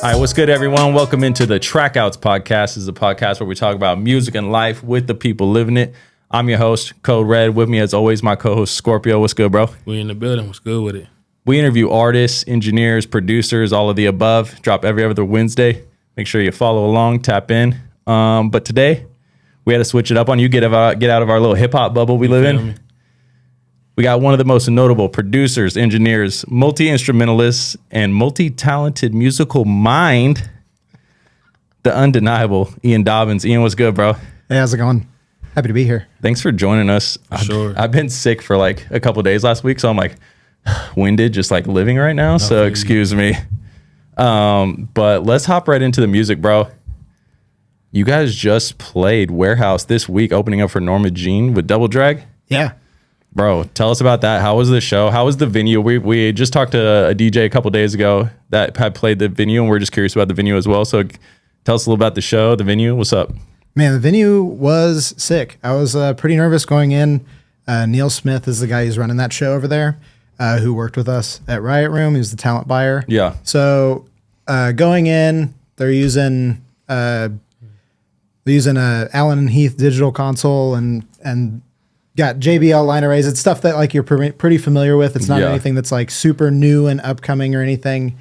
All right, what's good, everyone? Welcome into the TraKCouts podcast. This is a podcast where we talk about music and life with the people living it. I'm your host, Code Red. With me, as always, my co-host, Scorpio. What's good, bro? We in the building. What's good with it? We interview artists, engineers, producers, all of the above. Drop every other Wednesday. Make sure you follow along, tap in. But today, we had to switch it up on you. Get out of our little hip-hop bubble we live in. We got one of the most notable producers, engineers, multi-instrumentalists, and multi-talented musical mind, the undeniable Ian Dobyns. Ian, what's good, bro? Hey, how's it going? Happy to be here. Thanks for joining us. Sure. I've been sick for like a couple of days last week, so I'm like winded, just like living right now. So excuse me. But let's hop right into the music, bro. You guys just played Warehouse this week, opening up for Norma Jean with Double Drag. Yeah. Bro, tell us about that. How was the show? How was the venue? We just talked to a DJ a couple days ago that had played the venue, and we're just curious about the venue as well. So tell us a little about the show, the venue. What's up? Man, the venue was sick. I was pretty nervous going in. Neil Smith is the guy who's running that show over there, who worked with us at Riot Room. He was the talent buyer. Yeah. So going in, they're using a Allen and Heath digital console and got JBL line arrays. It's stuff that like you're pretty familiar with. It's not anything that's like super new and upcoming or anything.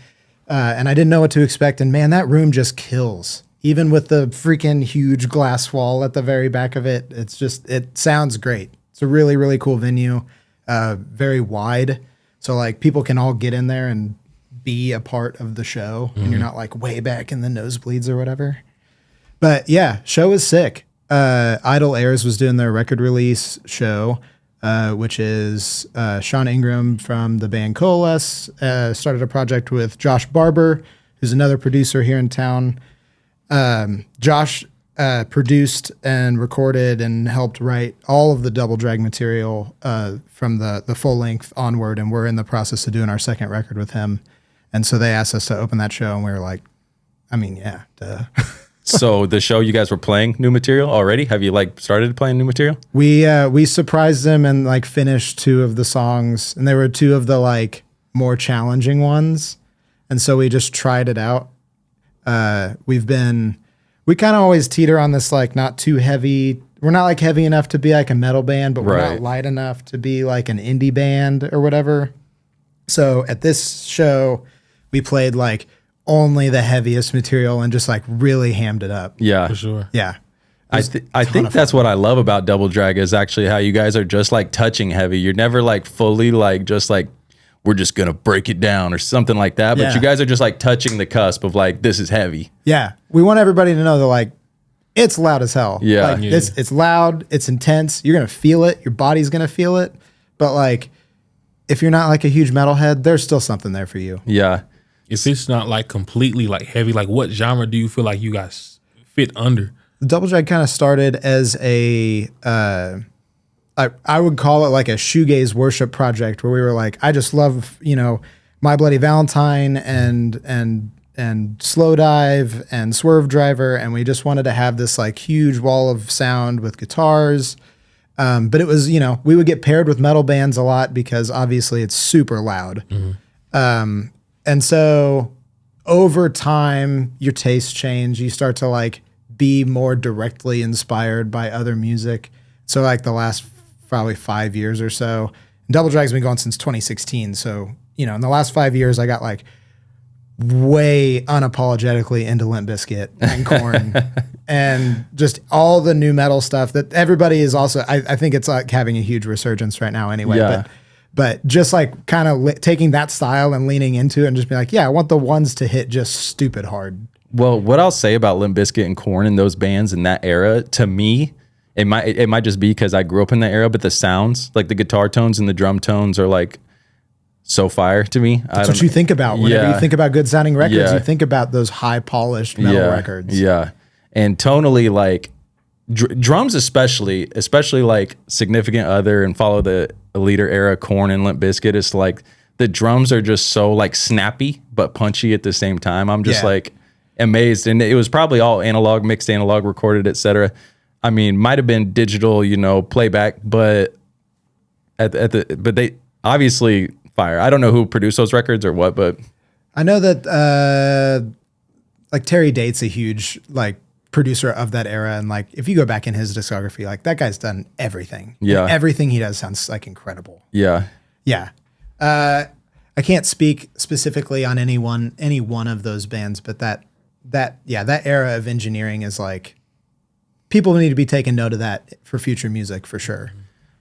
And I didn't know what to expect. And man, that room just kills. Even with the freaking huge glass wall at the very back of it, it sounds great. It's a really, really cool venue. Very wide. So like people can all get in there and be a part of the show. And you're not like way back in the nosebleeds or whatever. But yeah, show was sick. Idle Airs was doing their record release show, which is Sean Ingram from the band Coalesce, started a project with Josh Barber, who's another producer here in town. Josh produced and recorded and helped write all of the Double Drag material from the full length onward, and we're in the process of doing our second record with him. And so they asked us to open that show, and we were like, I mean, yeah, duh. So the show, you guys were playing new material already? Have you like started playing new material? We surprised them and like finished two of the songs, and they were two of the like more challenging ones. And so we just tried it out. We kind of always teeter on this like not too heavy. We're not like heavy enough to be like a metal band, but we're not light enough to be like an indie band or whatever. So at this show, we played like only the heaviest material and just like really hammed it up. Yeah, For sure. Yeah. I think that's what I love about Double Drag is actually how you guys are just like touching heavy. You're never like fully like just like we're just gonna break it down or something like that. But you guys are just like touching the cusp of like this is heavy. Yeah. We want everybody to know that like it's loud as hell. Yeah. Like, it's loud, it's intense. You're gonna feel it, your body's gonna feel it. But like if you're not like a huge metalhead, there's still something there for you. Yeah. If it's not like completely like heavy, like what genre do you feel like you guys fit under? The Double Drag kind of started as I would call it like a shoegaze worship project where we were like, I just love, My Bloody Valentine and Slow Dive and Swerve Driver. And we just wanted to have this like huge wall of sound with guitars. But it was, we would get paired with metal bands a lot because obviously it's super loud. Mm-hmm. And so over time, your tastes change. You start to like be more directly inspired by other music. So like the last probably 5 years or so, Double Drag's been going since 2016. So, in the last 5 years, I got like way unapologetically into Limp Bizkit and Korn and just all the new metal stuff that everybody is also, I think it's like having a huge resurgence right now anyway. Yeah. But just like kind of taking that style and leaning into it and just be like, yeah, I want the ones to hit just stupid hard. Well, what I'll say about Limp Bizkit and Korn and those bands in that era, to me, it might just be because I grew up in that era, but the sounds, like the guitar tones and the drum tones are like so fire to me. That's what you think about whenever you think about good sounding records. You think about those high polished metal records. Yeah. And tonally, like drums especially like Significant Other and Follow the Leader era, Korn and Limp Bizkit, it's like the drums are just so like snappy but punchy at the same time. I'm just like amazed. And it was probably all analog, mixed analog, recorded, etc. I mean, might have been digital, playback, but but they obviously fire. I don't know who produced those records or what, but I know that like Terry Date's a huge like producer of that era, and like if you go back in his discography, like that guy's done everything. Yeah. Like, everything he does sounds like incredible. Yeah. Yeah. I can't speak specifically on any one of those bands, but that era of engineering is like, people need to be taking note of that for future music for sure.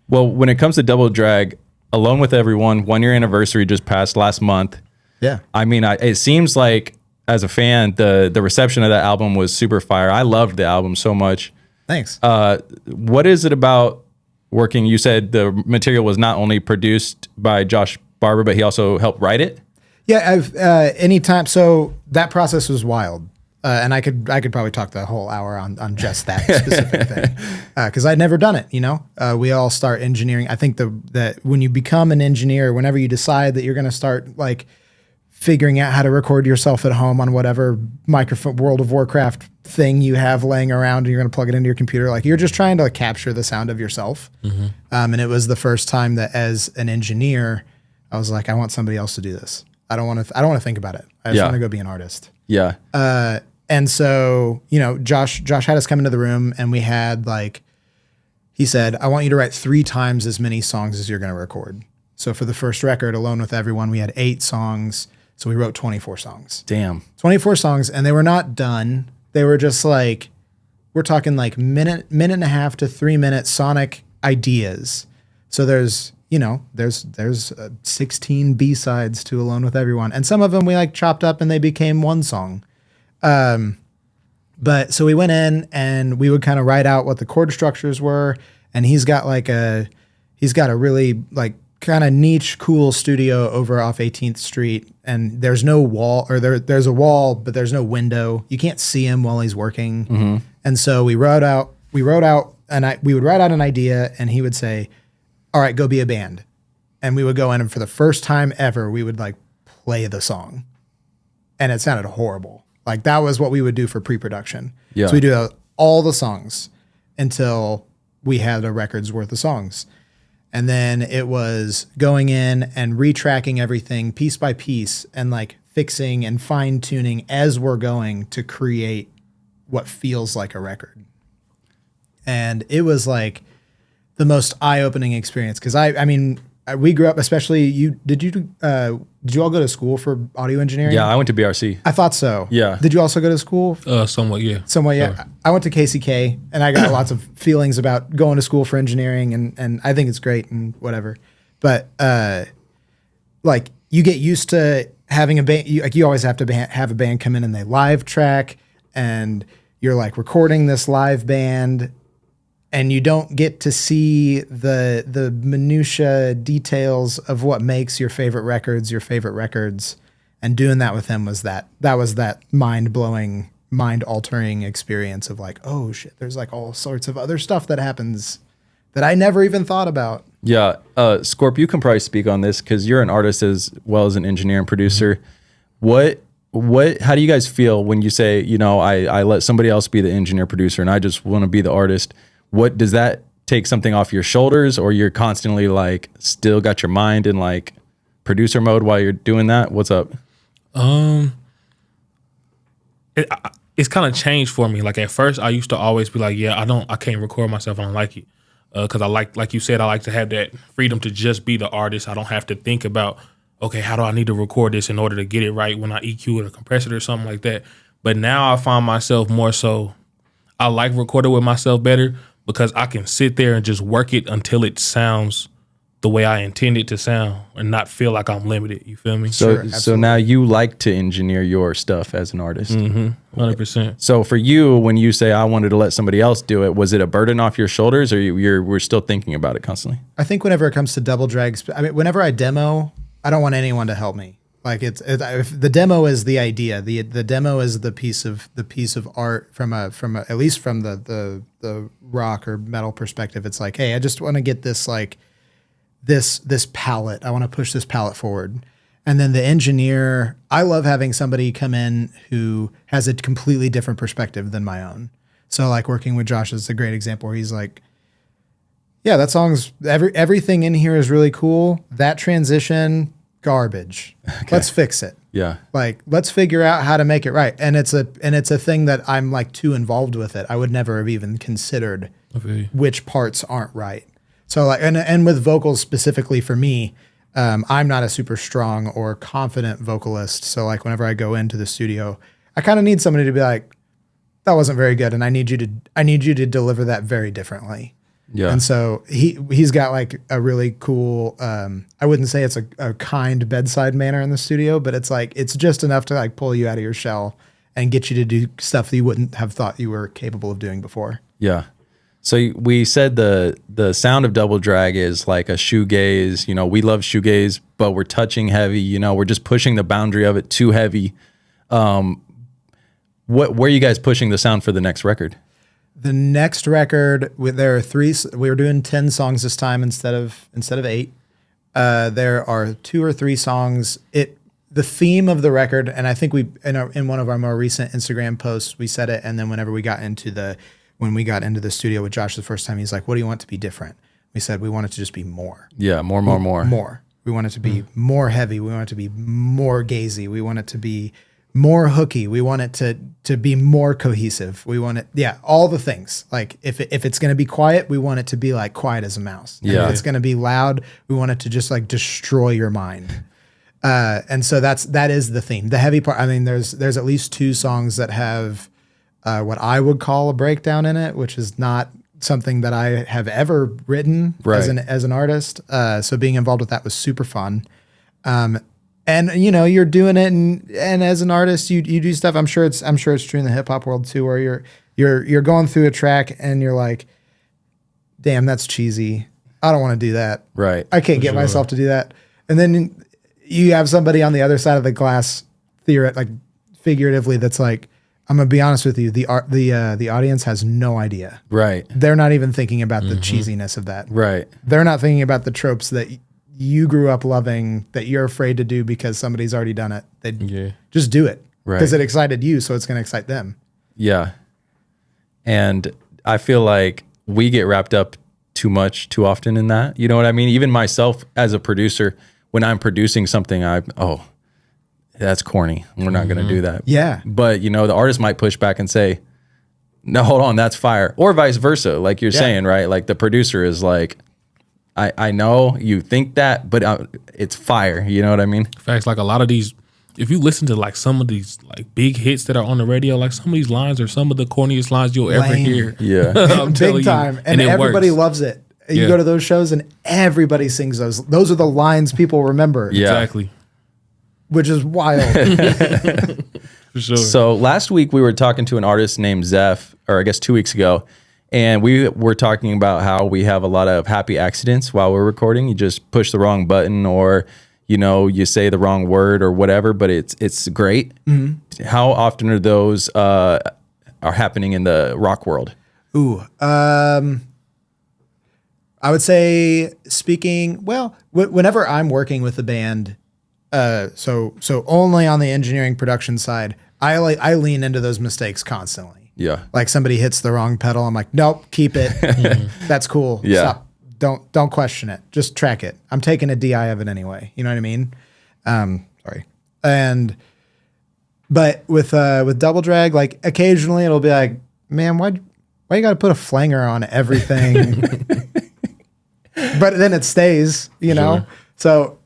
Well, when it comes to Double Drag, Alone with Everyone, 1 year anniversary just passed last month. Yeah. I mean, it seems like as a fan, the reception of that album was super fire. I loved the album so much. Thanks. What is it about working? You said the material was not only produced by Josh Barber, but he also helped write it. Yeah, I've anytime. So that process was wild, and I could probably talk the whole hour on just that specific thing because I'd never done it. You know, we all start engineering. I think that when you become an engineer, whenever you decide that you're going to start like figuring out how to record yourself at home on whatever microphone World of Warcraft thing you have laying around, and you're going to plug it into your computer, like you're just trying to capture the sound of yourself. Mm-hmm. And it was the first time that as an engineer, I was like, I want somebody else to do this. I don't want to think about it. I just want to go be an artist. Yeah. And so, you know, Josh had us come into the room, and we had like, he said, I want you to write 3 times as many songs as you're going to record. So for the first record, Alone with Everyone, we had 8 songs. So we wrote 24 songs. Damn. 24 songs, and they were not done. They were just like, we're talking like minute and a half to 3 minute sonic ideas. So there's 16 B-sides to Alone with Everyone. And some of them we like chopped up and they became one song. But so we went in and we would kind of write out what the chord structures were. And he's got a really like kind of niche, cool studio over off 18th Street. And there's no wall, or there's a wall, but there's no window. You can't see him while he's working. Mm-hmm. And so we wrote out we would write out an idea, and he would say, all right, go be a band. And we would go in, and for the first time ever, we would like play the song. And it sounded horrible. Like that was what we would do for pre-production. Yeah. So we do all the songs until we had a record's worth of songs. And then it was going in and retracking everything piece by piece and like fixing and fine tuning as we're going to create what feels like a record. And it was like the most eye-opening experience. Cause I mean, we grew up, especially did you all go to school for audio engineering? Yeah, I went to BRC. I thought so. Yeah. Did you also go to school? Somewhat, yeah. Somewhat, yeah. Sure. I went to KCK, and I got lots of feelings about going to school for engineering, and I think it's great and whatever. But like you get used to having a band. You always have to have a band come in and they live track, and you're like recording this live band. And you don't get to see the minutia details of what makes your favorite records. And doing that with him was that mind-blowing, mind-altering experience of like, oh shit, there's like all sorts of other stuff that happens that I never even thought about. Yeah. Scorp, you can probably speak on this because you're an artist as well as an engineer and producer. Mm-hmm. How do you guys feel when you say, you know, I let somebody else be the engineer producer and I just want to be the artist? What does that take something off your shoulders, or you're constantly like still got your mind in like producer mode while you're doing that? What's up? It's kind of changed for me. Like at first I used to always be like, yeah, I can't record myself. I don't like it. Cause I like you said, I like to have that freedom to just be the artist. I don't have to think about, okay, how do I need to record this in order to get it right when I EQ it or compress it or something like that. But now I find myself more so, I like recording with myself better, because I can sit there and just work it until it sounds the way I intend it to sound and not feel like I'm limited. You feel me? So now you like to engineer your stuff as an artist. Mm-hmm. 100%. So for you, when you say I wanted to let somebody else do it, was it a burden off your shoulders, or we're still thinking about it constantly? I think whenever it comes to double drags, I mean, whenever I demo, I don't want anyone to help me. Like if the demo is the idea, the demo is the piece of art from a at least from the rock or metal perspective. It's like, hey, I just want to get this like this palette. I want to push this palette forward. And then the engineer, I love having somebody come in who has a completely different perspective than my own. So like working with Josh is a great example where he's like, yeah, that song's everything in here is really cool. That transition, garbage. Okay. Let's fix it. Yeah. Like, let's figure out how to make it right. And it's a thing that I'm like too involved with it. I would never have even considered which parts aren't right. So like, and with vocals specifically for me, I'm not a super strong or confident vocalist. So like whenever I go into the studio, I kind of need somebody to be like, that wasn't very good. And I need you to deliver that very differently. Yeah. And so he's got like a really cool, I wouldn't say it's a kind bedside manner in the studio, but it's like, it's just enough to like pull you out of your shell and get you to do stuff that you wouldn't have thought you were capable of doing before. Yeah. So we said the sound of Double Drag is like a shoegaze. You know, we love shoegaze, but we're touching heavy. You know, we're just pushing the boundary of it too heavy. Where are you guys pushing the sound for the next record? The next record, there are 3. We were doing 10 songs this time instead of 8. There are 2 or 3 songs. The theme of the record, and I think we in one of our more recent Instagram posts we said it, and then when we got into the studio with Josh the first time, he's like, "What do you want to be different?" We said we want it to just be more. Yeah, more. More. We want it to be more heavy. We want it to be more gazy. We want it to be more hooky. We want it to be more cohesive. We want it, all the things. Like if it's going to be quiet, we want it to be like quiet as a mouse. And if it's going to be loud, we want it to just like destroy your mind. And so that is the theme. The heavy part. I mean, there's at least 2 songs that have what I would call a breakdown in it, which is not something that I have ever written as an artist. So being involved with that was super fun. And you know, you're doing it, and as an artist, you do stuff. I'm sure it's true in the hip hop world too, where you're going through a track and you're like, damn, that's cheesy. I don't want to do that. Right. I can't get myself to do that. And then you have somebody on the other side of the glass, figuratively, that's like, I'm gonna be honest with you, the audience has no idea. Right. They're not even thinking about the cheesiness of that. Right. They're not thinking about the tropes that you grew up loving that you're afraid to do because somebody's already done it. They just do it because it excited you, so it's going to excite them. Yeah. And I feel like we get wrapped up too often in that. You know what I mean? Even myself as a producer, when I'm producing something, that's corny. We're not going to do that. Yeah. But you know, the artist might push back and say, no, hold on, that's fire. Or vice versa. Like you're saying, right? Like the producer is like, I know you think that, but it's fire. You know what I mean? Facts. Like a lot of these, if you listen to like some of these like big hits that are on the radio, like some of these lines are some of the corniest lines you'll ever hear. Yeah. I'm big time. And everybody loves it. You go to those shows and everybody sings those. Those are the lines people remember. Yeah. Exactly. Which is wild. For sure. So last week we were talking to an artist named Zeph, or I guess 2 weeks ago. And we were talking about how we have a lot of happy accidents while we're recording. You just push the wrong button, or you know, you say the wrong word or whatever, but it's great. Mm-hmm. How often are those are happening in the rock world? Ooh, I would say whenever I'm working with a band, so only on the engineering production side, I lean into those mistakes constantly. Yeah. Like somebody hits the wrong pedal. I'm like, nope, keep it. That's cool. Yeah. Stop. Don't question it. Just track it. I'm taking a DI of it anyway. You know what I mean? Sorry. But with Double Drag, like occasionally it'll be like, man, why you got to put a flanger on everything? But then it stays, you know? So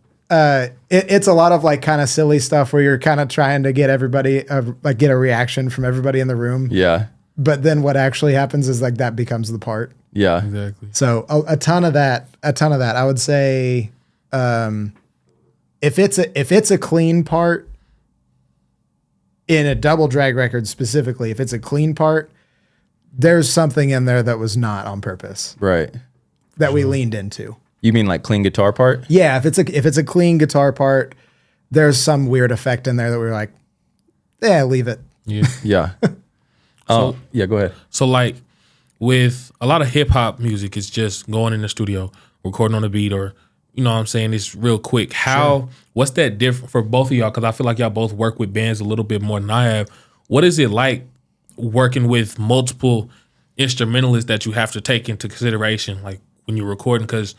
it's a lot of like kind of silly stuff where you're kind of trying to get everybody get a reaction from everybody in the room. Yeah. But then what actually happens is like that becomes the part. Yeah. Exactly. So a ton of that. I would say if it's a clean part in a Double Drag record specifically, if it's a clean part, there's something in there that was not on purpose. Right. That we leaned into. You mean like clean guitar part? Yeah, if it's a clean guitar part, there's some weird effect in there that we're like, yeah, leave it. Yeah. Yeah. Oh, yeah, go ahead. So like with a lot of hip hop music, it's just going in the studio, recording on a beat, or you know what I'm saying, it's real quick. What's that different for both of y'all? Because I feel like y'all both work with bands a little bit more than I have. What is it like working with multiple instrumentalists that you have to take into consideration, like when you're recording? Because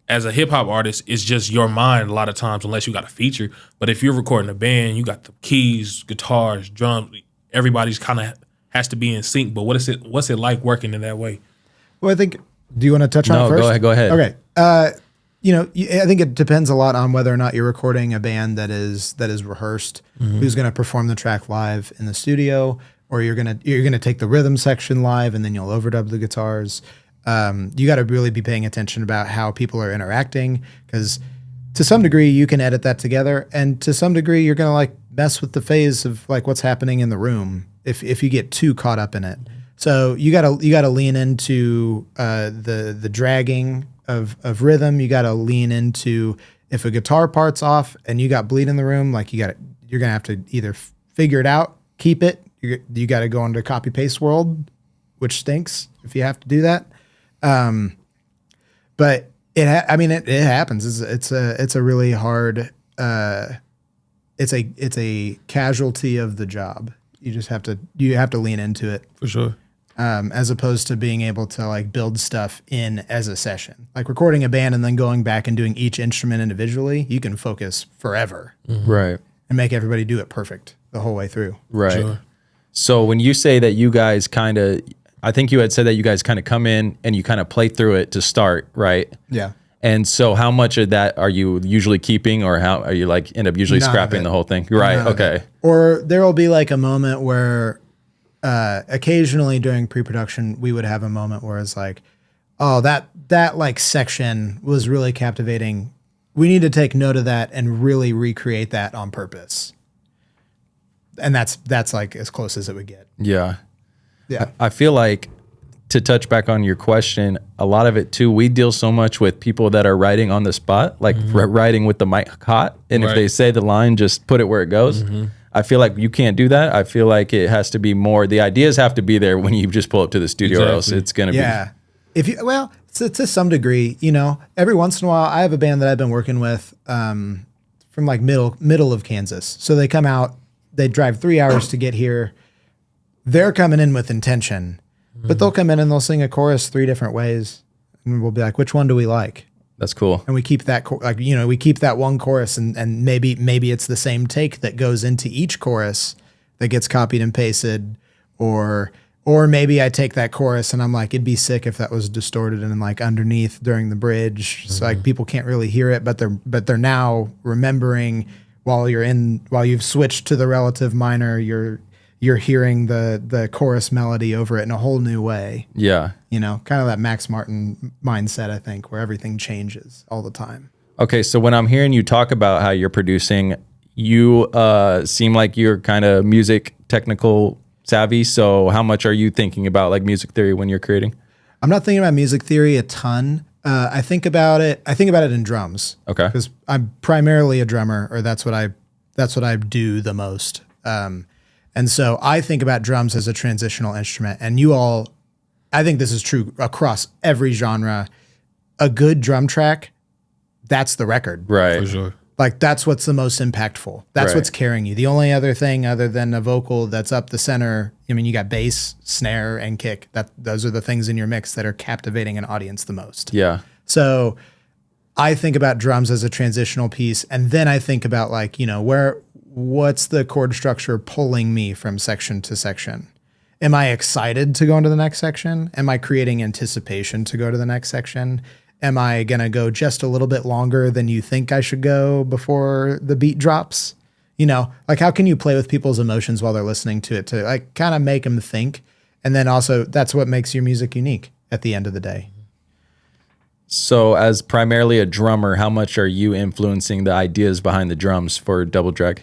as a hip hop artist, it's just your mind a lot of times, unless you got a feature. But if you're recording a band, you got the keys, guitars, drums. Everybody's kind of has to be in sync. But what's it like working in that way? Well, I think. Do you want to touch on it first? No, go ahead. Okay. I think it depends a lot on whether or not you're recording a band that is rehearsed, who's going to perform the track live in the studio, or you're gonna take the rhythm section live and then you'll overdub the guitars. You got to really be paying attention about how people are interacting, because to some degree you can edit that together, and to some degree you're gonna like mess with the phase of like what's happening in the room if you get too caught up in it. So you gotta lean into the dragging of rhythm. You gotta lean into, if a guitar part's off and you got bleed in the room, like you're gonna have to either figure it out, keep it. You got to go into copy paste world, which stinks if you have to do that. But it happens. It's a really hard. It's a casualty of the job. You have to lean into it For sure. as opposed to being able to like build stuff in as a session. Like recording a band and then going back and doing each instrument individually, you can focus forever, Right. and make everybody do it perfect the whole way through. Right. Sure. So when you say that you guys I think you had said that you guys kind of come in and you kind of play through it to start, right? Yeah. And so how much of that are you usually keeping, or how are you like end up usually None of scrapping it. the whole thing? Right. None of Okay. it. Or there will be like a moment where occasionally during pre-production, we would have a moment where it's like, oh, that like section was really captivating. We need to take note of that and really recreate that on purpose. And that's like as close as it would get. Yeah. Yeah. I feel like, to touch back on your question, a lot of it too, we deal so much with people that are writing on the spot, like writing with the mic hot. And if Right. they say the line, just put it where it goes. I feel like you can't do that. I feel like it has to be more, the ideas have to be there when you just pull up to the studio, or else Exactly. it's going to Yeah. To some degree, every once in a while, I have a band that I've been working with from like middle of Kansas. So they come out, they drive 3 hours to get here. They're coming in with intention, but they'll come in and they'll sing a chorus 3 different ways, and we'll be like, which one do we like? That's cool. And we keep that we keep that one chorus, and maybe it's the same take that goes into each chorus that gets copied and pasted, or maybe I take that chorus and I'm like, it'd be sick if that was distorted and like underneath during the bridge, so like people can't really hear it, but they're now remembering while you've switched to the relative minor, you're hearing the chorus melody over it in a whole new way. Yeah. Kind of that Max Martin mindset, I think, where everything changes all the time. Okay. So when I'm hearing you talk about how you're producing, you seem like you're kind of music technical savvy. So how much are you thinking about like music theory when you're creating? I'm not thinking about music theory a ton. I think about it in drums. Okay. Because I'm primarily a drummer, or that's what I do the most. And so I think about drums as a transitional instrument. And I think this is true across every genre. A good drum track, that's the record. Right. For sure. Like that's what's the most impactful. That's Right. what's carrying you. The only other thing other than a vocal that's up the center, you got bass, snare, and kick. Those are the things in your mix that are captivating an audience the most. Yeah. So I think about drums as a transitional piece, and then I think about like, what's the chord structure pulling me from section to section? Am I excited to go into the next section? Am I creating anticipation to go to the next section? Am I going to go just a little bit longer than you think I should go before the beat drops? Like how can you play with people's emotions while they're listening to it to like kind of make them think? And then also that's what makes your music unique at the end of the day. So as primarily a drummer, how much are you influencing the ideas behind the drums for Double Drag?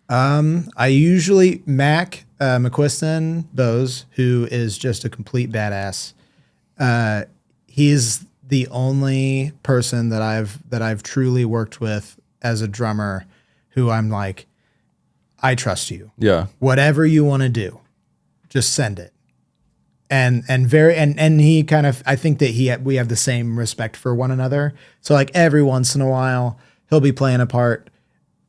I usually Mac McQuiston Bose, who is just a complete badass. He's the only person that I've truly worked with as a drummer who I'm like, I trust you. Yeah. Whatever you want to do, just send it. And he kind of, I think that we have the same respect for one another. So like every once in a while, he'll be playing a part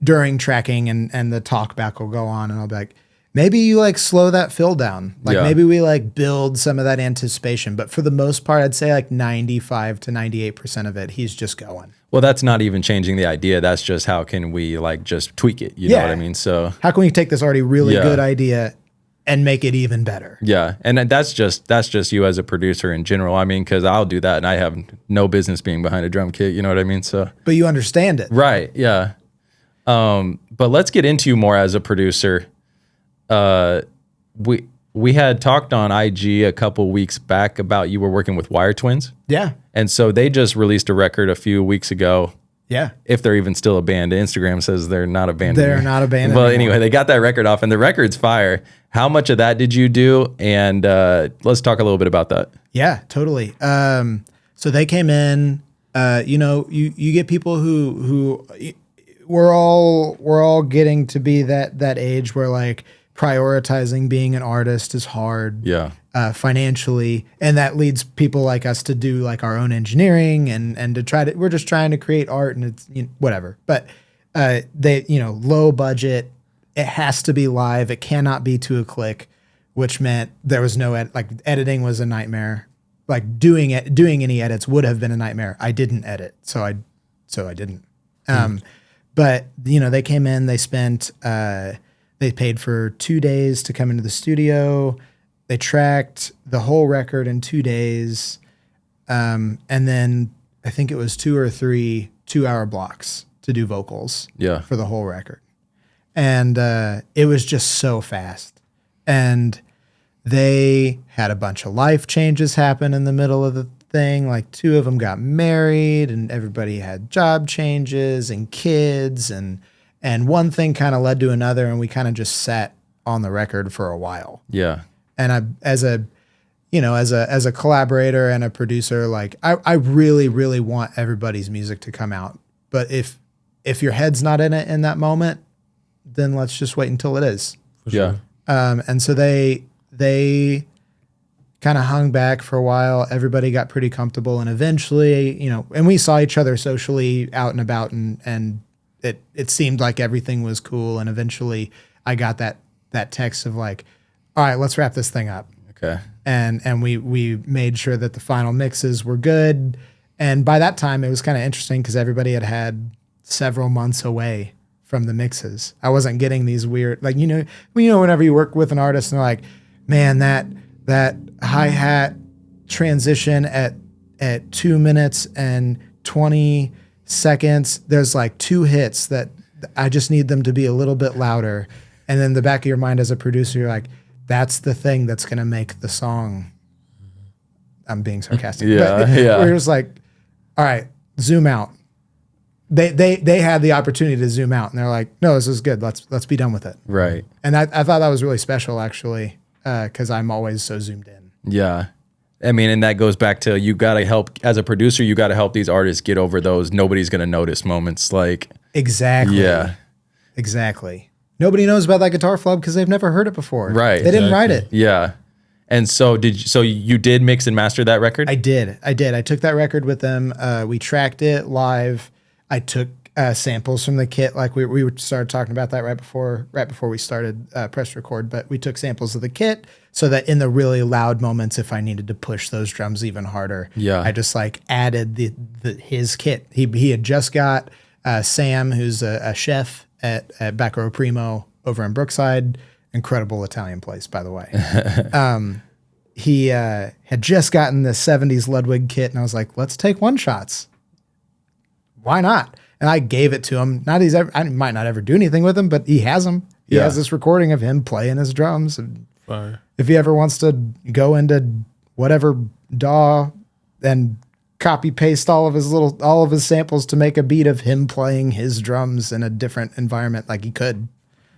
during tracking and the talk back will go on, and I'll be like, maybe you like slow that fill down. Like Yeah. maybe we like build some of that anticipation. But for the most part, I'd say like 95 to 98% of it, he's just going. Well, that's not even changing the idea. That's just how can we like just tweak it? You know what I mean? So How can we take this already really Yeah. good idea and make it even better? yeah, and that's just you as a producer in general. I mean, because I'll do that, and I have no business being behind a drum kit. You know what I mean? So But you understand it. right, yeah. But let's get into you more as a producer. We had talked on IG a couple weeks back about you were working with Wire Twins, Yeah. and so they just released a record a few weeks ago. Yeah. If they're even still a band, Instagram says they're not a band. They're anymore. not a band Well, anymore. anyway, they got that record off, and the record's fire. How much of that did you do? And let's talk a little bit about that. Yeah, totally. So they came in, you get people who we're all getting to be that age where like prioritizing being an artist is hard. Yeah. Financially, and that leads people like us to do like our own engineering and to we're just trying to create art, and it's whatever. But they low budget, it has to be live, it cannot be to a click, which meant there was no editing was a nightmare. Like doing any edits would have been a nightmare. I didn't edit, so I didn't. But they came in, they spent they paid for 2 days to come into the studio. They tracked the whole record in 2 days. And then I think it was 2 or 3 2-hour blocks to do vocals Yeah. for the whole record. And it was just so fast. And they had a bunch of life changes happen in the middle of the thing. Like 2 of them got married, and everybody had job changes and kids. And one thing kind of led to another, and we kind of just sat on the record for a while. Yeah. And as a collaborator and a producer, like I really, really want everybody's music to come out. But if your head's not in it in that moment, then let's just wait until it is. Yeah. And so they kind of hung back for a while. Everybody got pretty comfortable, and eventually, and we saw each other socially out and about, and it seemed like everything was cool. And eventually I got that text of like, all right, let's wrap this thing up. Okay. And we made sure that the final mixes were good. And by that time, it was kind of interesting because everybody had several months away from the mixes. I wasn't getting these weird, like, whenever you work with an artist and they're like, man, that hi-hat transition at 2 minutes and 20 seconds, there's like 2 hits that I just need them to be a little bit louder. And then the back of your mind as a producer, you're like, that's the thing that's going to make the song. I'm being sarcastic. Yeah, but yeah. We're just like, all right, zoom out. They had the opportunity to zoom out, and they're like, no, this is good. Let's be done with it. Right. And I thought that was really special, actually, because I'm always so zoomed in. Yeah. I mean, and that goes back to you got to help as a producer. You got to help these artists get over those nobody's going to notice moments. Like, Exactly. yeah. Exactly. Nobody knows about that guitar flub because they've never heard it before. Right. They didn't write it. Yeah. And so you did mix and master that record? I did. I took that record with them. We tracked it live. I took samples from the kit. Like we started talking about that right before we started press record. But we took samples of the kit so that in the really loud moments, if I needed to push those drums even harder, Yeah. I just like added his kit. He had just got Sam, who's a chef at Back Row Primo over in Brookside. Incredible Italian place, by the way. He had just gotten the 70s Ludwig kit, and I was like, let's take one shots. Why not? And I gave it to him. I might not ever do anything with him, but he has them. He Yeah. has this recording of him playing his drums. And Fire. if he ever wants to go into whatever DAW and copy paste all of his samples to make a beat of him playing his drums in a different environment, like he could.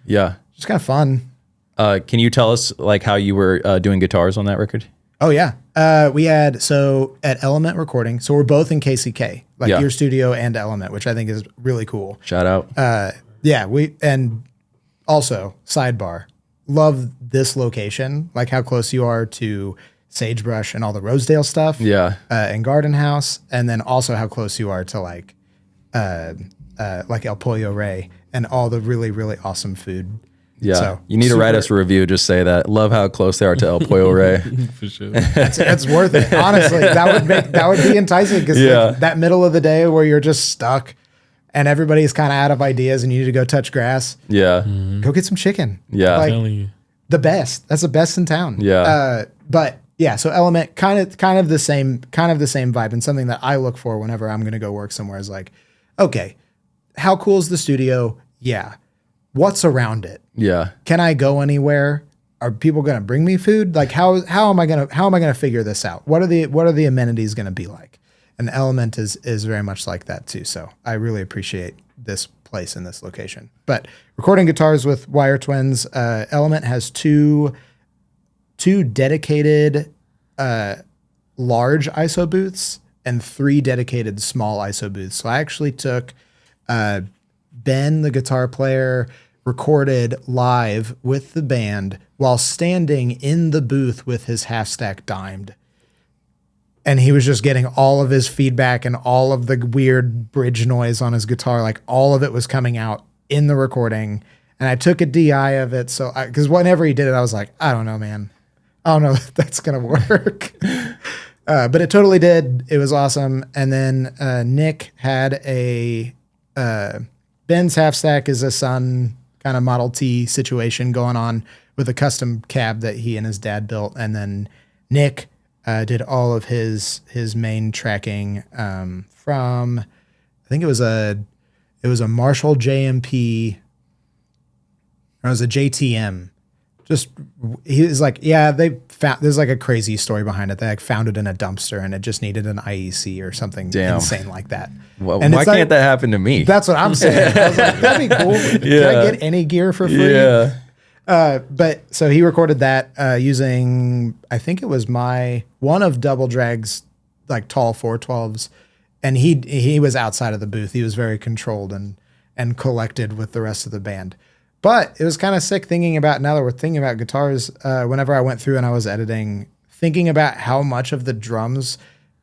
Yeah. It's kind of fun. Can you tell us like how you were doing guitars on that record? Oh yeah. We had, at Element Recording, so we're both in KCK, like Yeah. your studio and Element, which I think is really cool. Shout out. And also sidebar, love this location, like how close you are to Sagebrush and all the Rosedale stuff. Yeah. And Garden House. And then also how close you are to like El Pollo Rey and all the really, really awesome food. Yeah. So, You need to write super- us a review. Just say that. Love how close they are to El Pollo Rey. For sure. That's worth it. Honestly, that would be enticing because Yeah. that middle of the day where you're just stuck and everybody's kind of out of ideas and you need to go touch grass, Yeah. go get some chicken. Yeah. Like, Telling you. the best. That's the best in town. Yeah. But yeah, so Element kind of the same vibe, and something that I look for whenever I'm going to go work somewhere is like, okay, how cool is the studio? Yeah. What's around it? Yeah. Can I go anywhere? Are people going to bring me food? Like how am I going to figure this out? What are the amenities going to be like? And Element is very much like that too. So I really appreciate this place in this location. But recording guitars with Wire Twins, Element has two dedicated large ISO booths and 3 dedicated small ISO booths. So I actually took Ben, the guitar player, recorded live with the band while standing in the booth with his half stack dimed. And he was just getting all of his feedback and all of the weird bridge noise on his guitar. Like all of it was coming out in the recording. And I took a DI of it. So because whenever he did it, I was like, I don't know, man. I don't know if that's going to work. But it totally did. It was awesome. And then Nick had Ben's half stack is a Sun kind of Model T situation going on with a custom cab that he and his dad built. And then Nick did all of his main tracking from, I think it was a Marshall JMP, or it was a JTM. Just, he was like, yeah, there's like a crazy story behind it. They like found it in a dumpster and it just needed an IEC or something insane like that. Well, and why can't that happen to me? That's what I'm saying. I was like, that'd be cool. Can I get any gear for free? Yeah. But so he recorded that using, I think it was one of Double Drag's like tall 412s. And he was outside of the booth. He was very controlled and collected with the rest of the band. But it was kind of sick now that we're thinking about guitars, whenever I went through and I was editing, thinking about how much of the drums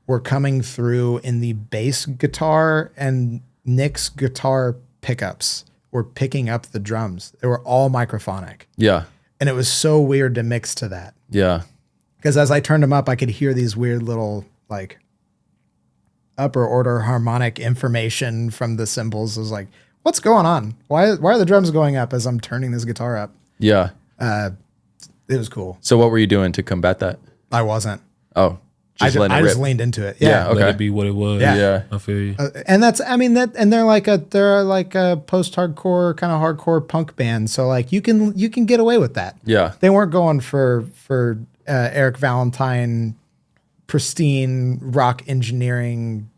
were coming through in the bass guitar and Nick's guitar pickups were picking up the drums. They were all microphonic. Yeah. And it was so weird to mix to that. Yeah. Because as I turned them up, I could hear these weird little like upper order harmonic information from the cymbals. I was like, what's going on? Why are the drums going up as I'm turning this guitar up? Yeah. It was cool. So what were you doing to combat that? I wasn't. Oh, I letting it just rip. leaned into it. Yeah. Yeah. Okay. Let it be what it was. Yeah. I feel you. And that's, I mean, and they're like a post-hardcore kind of hardcore punk band. So like you can get away with that. Yeah. They weren't going for Eric Valentine pristine rock engineering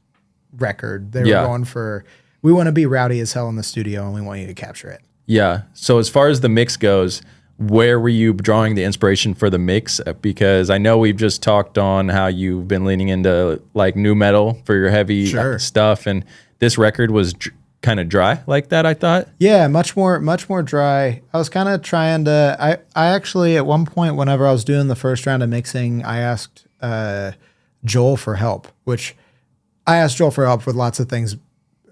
record. They were going for, we want to be rowdy as hell in the studio and we want you to capture it. Yeah. So as far as the mix goes, where were you drawing the inspiration for the mix? Because I know we've just talked on how you've been leaning into like new metal for your heavy stuff, and this record was kind of dry like that, I thought. Yeah, much more dry. I was kind of trying to. I actually at one point, whenever I was doing the first round of mixing, I asked Joel for help, which I asked Joel for help with lots of things.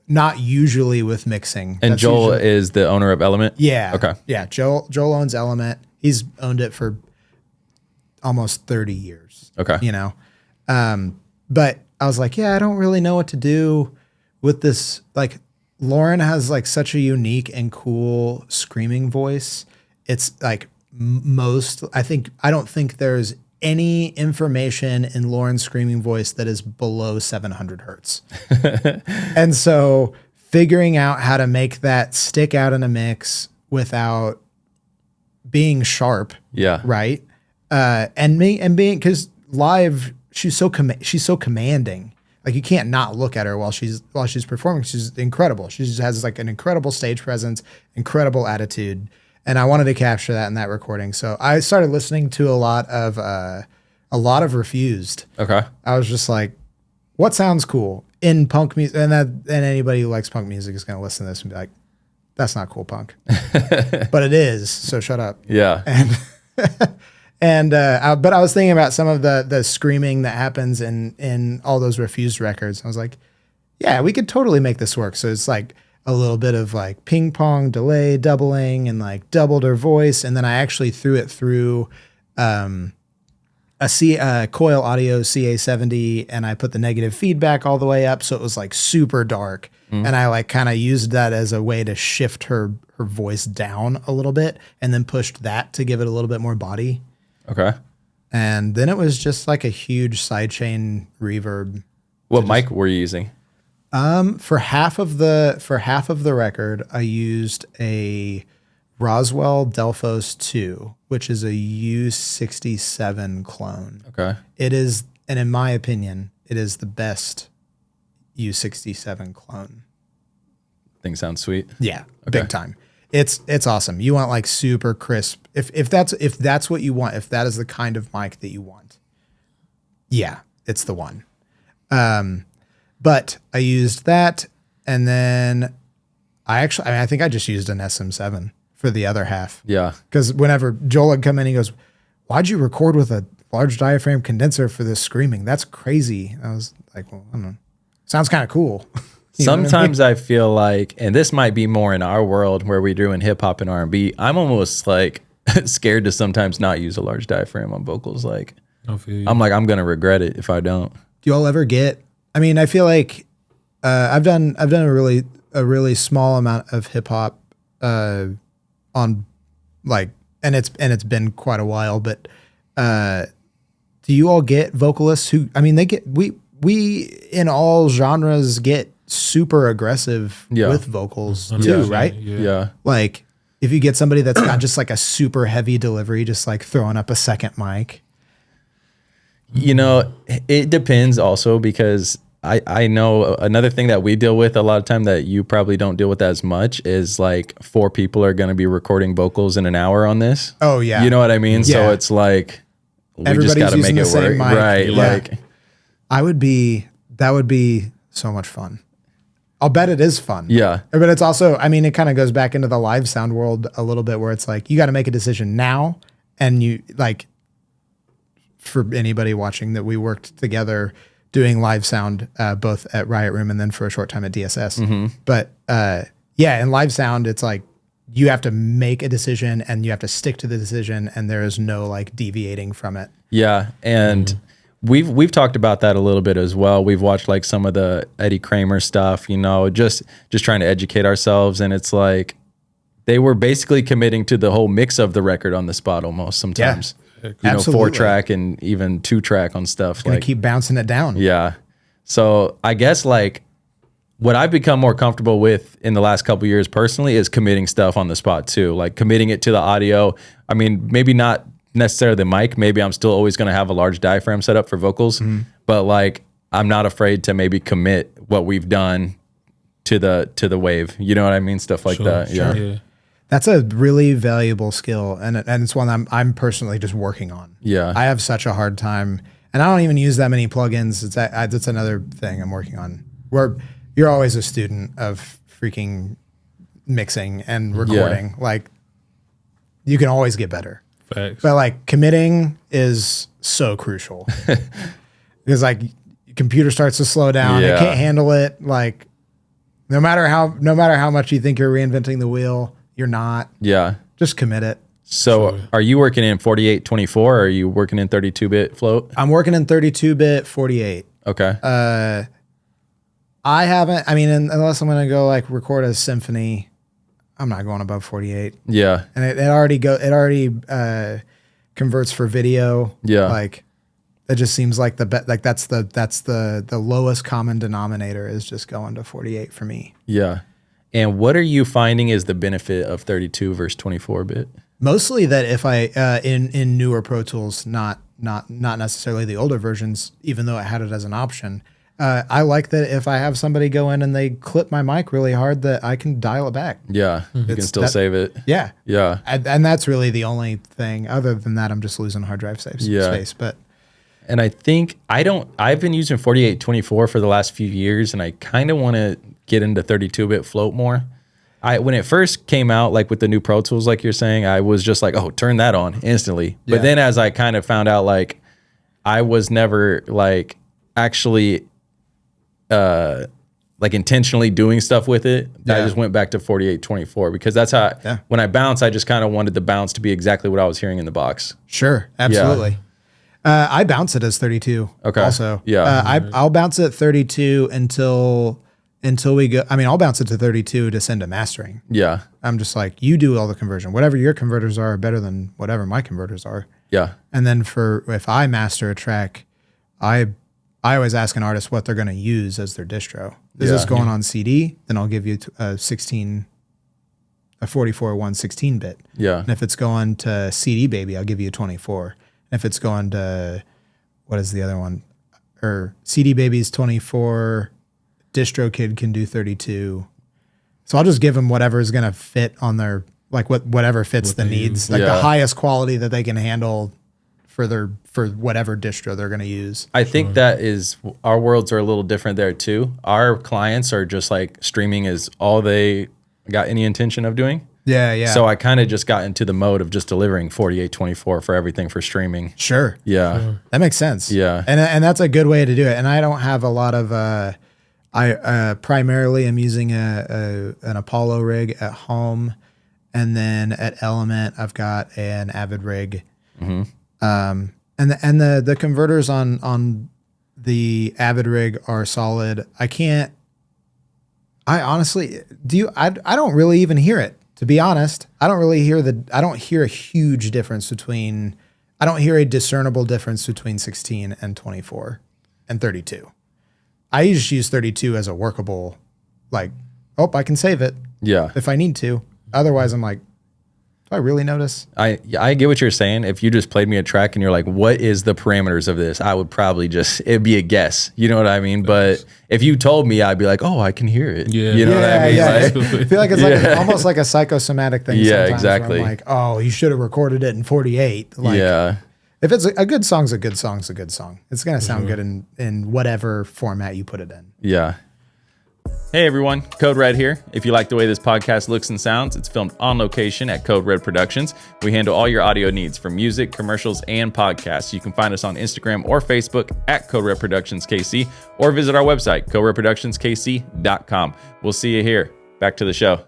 Not usually with mixing. And Joel is the owner of Element? Yeah. Okay. Yeah. Joel owns Element. He's owned it for almost 30 years. Okay. You know? But I was like, yeah, I don't really know what to do with this. Like, Lauren has like such a unique and cool screaming voice. It's like I don't think there's any information in Lauren's screaming voice that is below 700 hertz. And so figuring out how to make that stick out in a mix without being sharp. Yeah. Right. And being, cause live, she's so commanding. Like you can't not look at her while she's performing. She's incredible. She just has like an incredible stage presence, incredible attitude. And I wanted to capture that in that recording. So I started listening to a lot of Refused. Okay. I was just like, what sounds cool in punk music? And anybody who likes punk music is going to listen to this and be like, that's not cool punk. But it is. So shut up. Yeah. But I was thinking about some of the screaming that happens in all those Refused records. I was like, yeah, we could totally make this work. So it's like, a little bit of like ping pong delay doubling and like doubled her voice. And then I actually threw it through a Coil Audio CA70, and I put the negative feedback all the way up. So it was like super dark. And I like kind of used that as a way to shift her voice down a little bit, and then pushed that to give it a little bit more body. Okay. And then it was just like a huge sidechain reverb. What mic were you using? For half of the record, I used a Roswell Delphos 2, which is a U67 clone. Okay. It is, and in my opinion, it is the best U67 clone. Thing sounds sweet. Yeah, big time. It's awesome. You want like super crisp. If that's what you want, if that is the kind of mic that you want, yeah, it's the one. But I used that, and then I think I just used an SM7 for the other half. Yeah. Because whenever Joel would come in, he goes, "Why'd you record with a large diaphragm condenser for this screaming? That's crazy." I was like, "Well, I don't know. Sounds kind of cool." Sometimes I feel like, and this might be more in our world where we're doing hip hop and R&B, I'm almost like scared to sometimes not use a large diaphragm on vocals. Like, I'm like, I'm going to regret it if I don't. Do y'all ever get, I mean, I feel like I've done a really small amount of hip hop on like, and it's been quite a while, but do you all get vocalists who, I mean, we in all genres get super aggressive with vocals too, right? Yeah. Like if you get somebody that's got just like a super heavy delivery, just like throwing up a second mic. You know, it depends also, because I know another thing that we deal with a lot of time that you probably don't deal with as much is like 4 people are going to be recording vocals in an hour on this. Oh yeah. You know what I mean? Yeah. So it's like, we Everybody's just got to make it work. mic. Right. Yeah. Like, that would be so much fun. I'll bet it is fun. Yeah. But it's also, I mean, it kind of goes back into the live sound world a little bit, where it's like, you got to make a decision now. And you like, for anybody watching, that we worked together doing live sound, both at Riot Room and then for a short time at DSS. Mm-hmm. But yeah, in live sound, it's like, you have to make a decision and you have to stick to the decision, and there is no like deviating from it. Yeah. And we've talked about that a little bit as well. We've watched like some of the Eddie Kramer stuff, you know, just trying to educate ourselves. And it's like, they were basically committing to the whole mix of the record on the spot almost sometimes. Yeah, you know, absolutely. 4-track and even 2-track on stuff. Gonna like, keep bouncing it down. yeah. So I guess like what I've become more comfortable with in the last couple of years personally is committing stuff on the spot too. Like committing it to the audio. I mean, maybe not necessarily the mic. Maybe I'm still always going to have a large diaphragm set up for vocals, but like I'm not afraid to maybe commit what we've done to the wave. You know what I mean? Stuff like that. Sure. Yeah. That's a really valuable skill, and it's one I'm personally just working on. Yeah. I have such a hard time, and I don't even use that many plugins. That's another thing I'm working on. Where you're always a student of freaking mixing and recording. Yeah. Like, you can always get better. Facts. But like committing is so crucial. Because like computer starts to slow down. Yeah. It can't handle it. Like no matter how much you think you're reinventing the wheel, you're not. Yeah. Just commit it. So are you working in 4824 or are you working in 32-bit float? I'm working in 32-bit 48. Okay. I haven't, I mean, unless I'm going to go like record a symphony, I'm not going above 48. Yeah. And it already converts for video. Yeah. Like it just seems like that's the lowest common denominator is just going to 48 for me. Yeah. And what are you finding is the benefit of 32 versus 24-bit? Mostly that if I in newer Pro Tools, not necessarily the older versions, even though I had it as an option. I like that if I have somebody go in and they clip my mic really hard, that I can dial it back. Yeah. You can still save it. Yeah. Yeah. And that's really the only thing. Other than that, I'm just losing hard drive space. But and I think I've been using 4824 for the last few years, and I kind of want to get into 32-bit float more. When it first came out, like with the new Pro Tools, like you're saying, I was just like, oh, turn that on instantly. But then as I kind of found out, like I was never like actually like like intentionally doing stuff with it, I just went back to 48-24 because that's how when I bounce, I just kind of wanted the bounce to be exactly what I was hearing in the box. Sure, absolutely. I bounce it as 32. Okay. Also, Yeah. I'll bounce it 32 until we go. I mean, I'll bounce it to 32 to send to mastering. Yeah. I'm just like, you do all the conversion. Whatever your converters are better than whatever my converters are. Yeah. And then if I master a track, I always ask an artist what they're going to use as their distro. Is this going on CD? Then I'll give you a 44/116 bit. Yeah. And if it's going to CD Baby, I'll give you a 24. And if it's going to, what is the other one? Or CD Baby's 24. DistroKid can do 32. So I'll just give them whatever is going to fit on their, like whatever fits the needs, like the highest quality that they can handle for whatever distro they're going to use. I think that is, our worlds are a little different there too. Our clients are just like streaming is all they got any intention of doing. Yeah. So I kind of just got into the mode of just delivering 48-24 for everything for streaming. Sure. Yeah. That makes sense. Yeah. And that's a good way to do it. And I don't have a lot of, I primarily am using an Apollo rig at home. And then at Element, I've got an Avid rig. Mm-hmm. And the converters on the Avid rig are solid. I honestly I don't really even hear it, to be honest. I don't hear a huge difference between, I don't hear a discernible difference between 16 and 24 and 32. I just use 32 as a workable, like, I can save it if I need to. Otherwise I'm like, do I really notice? I get what you're saying. If you just played me a track and you're like, what is the parameters of this? I would probably it'd be a guess. You know what I mean? But if you told me, I'd be like, oh, I can hear it. Yeah. You know what I mean? Yeah. Like, I feel like it's like almost like a psychosomatic thing. Yeah, sometimes exactly. where I'm like, oh, you should have recorded it in 48. Like, if it's a good song's a good song's a good song. It's going to sound good in whatever format you put it in. Yeah. Hey everyone, Code Red here. If you like the way this podcast looks and sounds, it's filmed on location at Code Red Productions. We handle all your audio needs for music, commercials, and podcasts. You can find us on Instagram or Facebook at Code Red Productions KC, or visit our website, coderedproductionskc.com. We'll see you here. Back to the show.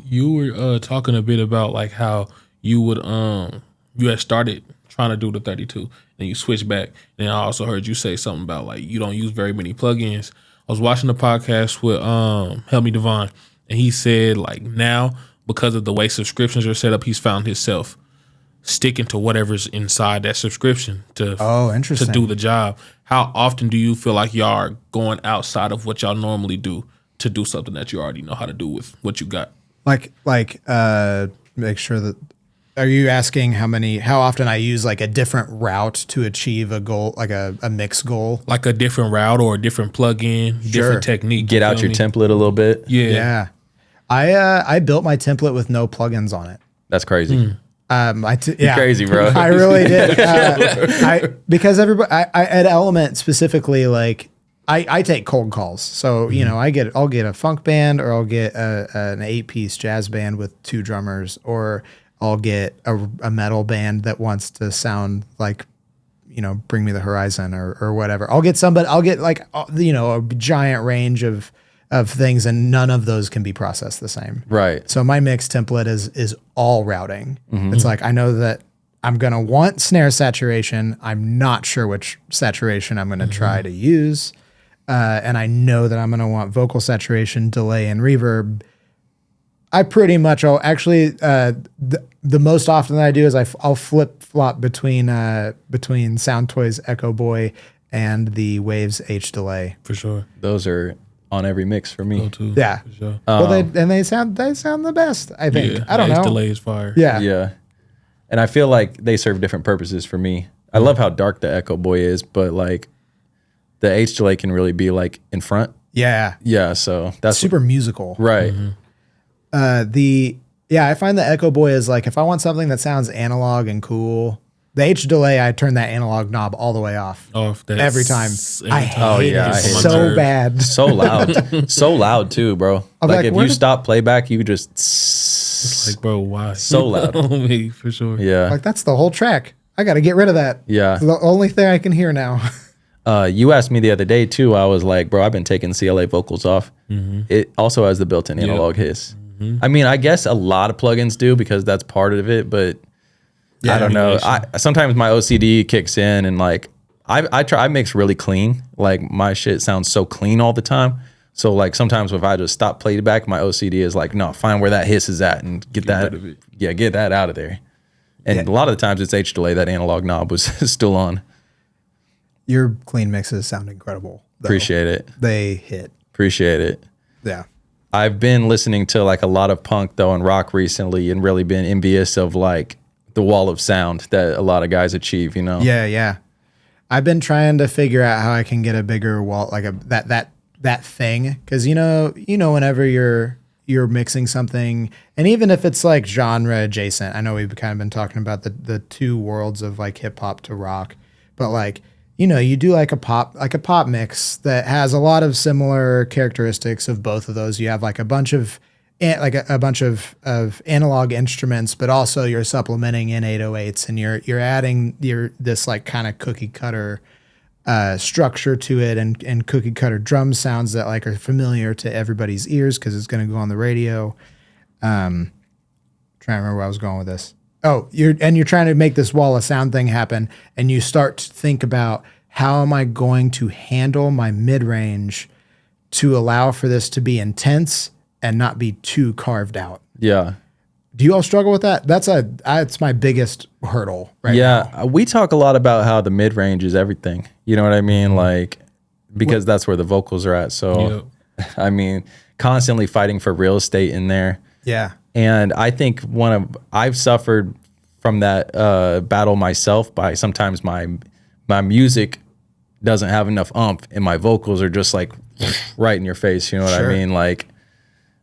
You were talking a bit about like how you would you had started trying to do the 32, and you switched back. And I also heard you say something about like you don't use very many plugins. I was watching the podcast with Help Me Divine, and he said like now because of the way subscriptions are set up, he's found himself sticking to whatever's inside that subscription to do the job. How often do you feel like y'all are going outside of what y'all normally do to do something that you already know how to do with what you got? Make sure that. Are you asking how often I use like a different route to achieve a goal, like a mix goal? Like a different route or a different plugin, different technique. Get out your template a little bit. Yeah. I built my template with no plugins on it. That's crazy. You're crazy, bro. I really did. Because everybody, at Element specifically, like I take cold calls. So, you know, I'll get a funk band, or I'll get an 8-piece jazz band with 2 drummers, or I'll get a metal band that wants to sound like, you know, Bring Me the Horizon or whatever. I'll get like, you know, a giant range of things, and none of those can be processed the same. Right. So my mix template is all routing. It's like, I know that I'm going to want snare saturation. I'm not sure which saturation I'm going to try to use. And I know that I'm going to want vocal saturation, delay, and reverb. I pretty much the most often that I do is I'll flip flop between Soundtoys Echo Boy and the Waves H delay. For sure. Those are on every mix for me. Too, yeah. For sure. Well, they sound the best, I think. Yeah, I don't know. Delay is fire. Yeah. Yeah. And I feel like they serve different purposes for me. I love how dark the Echo Boy is, but like the H delay can really be like in front. Yeah. Yeah. So that's super musical. Right. I find the Echo Boy is like, if I want something that sounds analog and cool, the H delay, I turn that analog knob all the way off. Every time. I hate it so bad. So loud. So loud too, bro. Like if you stop playback, you just it's like, bro, why? So loud. For sure. Yeah. Like that's the whole track. I got to get rid of that. Yeah. It's the only thing I can hear now. You asked me the other day too. I was like, bro, I've been taking CLA vocals off. It also has the built-in analog hiss. I mean, I guess a lot of plugins do because that's part of it, but I don't know. Sometimes my OCD kicks in and like I mix really clean. Like my shit sounds so clean all the time. So like sometimes if I just stop playback, my OCD is like, no, find where that hiss is at and get that out of there. And a lot of the times it's H delay. That analog knob was still on. Your clean mixes sound incredible, though. Appreciate it. They hit. Appreciate it. Yeah. I've been listening to like a lot of punk though and rock recently and really been envious of like the wall of sound that a lot of guys achieve, you know? Yeah. I've been trying to figure out how I can get a bigger wall, like that thing. Cause you know, whenever you're mixing something, and even if it's like genre adjacent, I know we've kind of been talking about the two worlds of like hip hop to rock, but like, you know, you do like a pop mix that has a lot of similar characteristics of both of those. You have like a bunch of analog instruments, but also you're supplementing in 808s, and you're adding this like kind of cookie cutter structure to it, and cookie cutter drum sounds that like are familiar to everybody's ears because it's going to go on the radio. Trying to remember where I was going with this. Oh, you're trying to make this wall of sound thing happen, and you start to think about how am I going to handle my mid-range to allow for this to be intense and not be too carved out. Yeah. Do you all struggle with that? That's my biggest hurdle right now. We talk a lot about how the mid-range is everything. You know what I mean? Like, because that's where the vocals are at. So, I mean, constantly fighting for real estate in there. Yeah. And I think I've suffered from that battle myself by sometimes my music doesn't have enough oomph and my vocals are just like right in your face. You know what I mean? Like,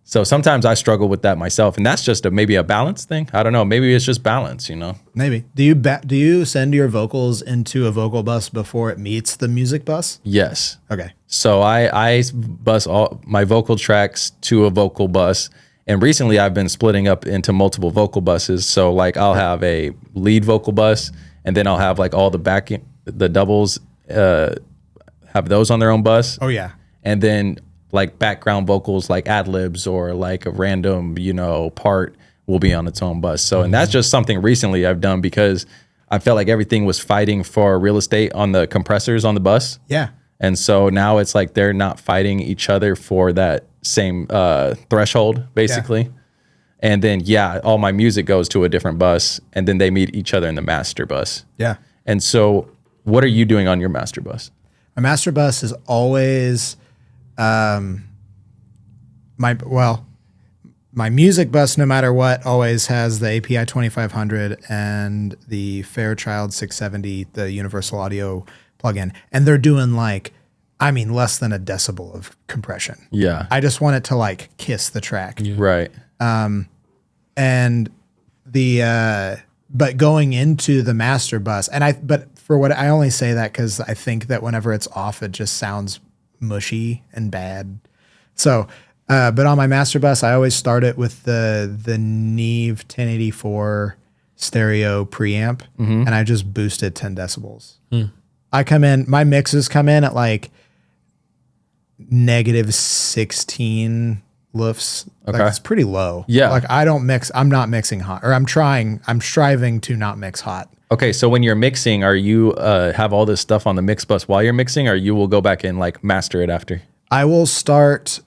so sometimes I struggle with that myself, and that's just maybe a balance thing. I don't know. Maybe it's just balance, you know? Maybe. Do you send your vocals into a vocal bus before it meets the music bus? Yes. Okay. So I bus all my vocal tracks to a vocal bus. And recently I've been splitting up into multiple vocal buses. So like I'll have a lead vocal bus, and then I'll have like all the doubles have those on their own bus. Oh yeah. And then like background vocals like ad-libs or like a random, part will be on its own bus. So, and that's just something recently I've done because I felt like everything was fighting for real estate on the compressors on the bus. Yeah. And so now it's like they're not fighting each other for that same threshold, basically. Yeah. And then, all my music goes to a different bus, and then they meet each other in the master bus. Yeah. And so what are you doing on your master bus? My master bus is always my music bus, no matter what, always has the API 2500 and the Fairchild 670, the universal audio plugin. And they're doing less than a decibel of compression. Yeah. I just want it to like kiss the track. Yeah. Right. And but going into the master bus, but for what I only say that because I think that whenever it's off, it just sounds mushy and bad. So, but on my master bus, I always start it with the Neve 1084 stereo preamp, and I just boost it 10 decibels. My mixes come in at like negative 16 lufs. Okay. Like it's pretty low. Yeah. Like I'm not mixing hot, or I'm striving to not mix hot. Okay, so when you're mixing, are you have all this stuff on the mix bus while you're mixing, or you will go back and like master it after? I will start.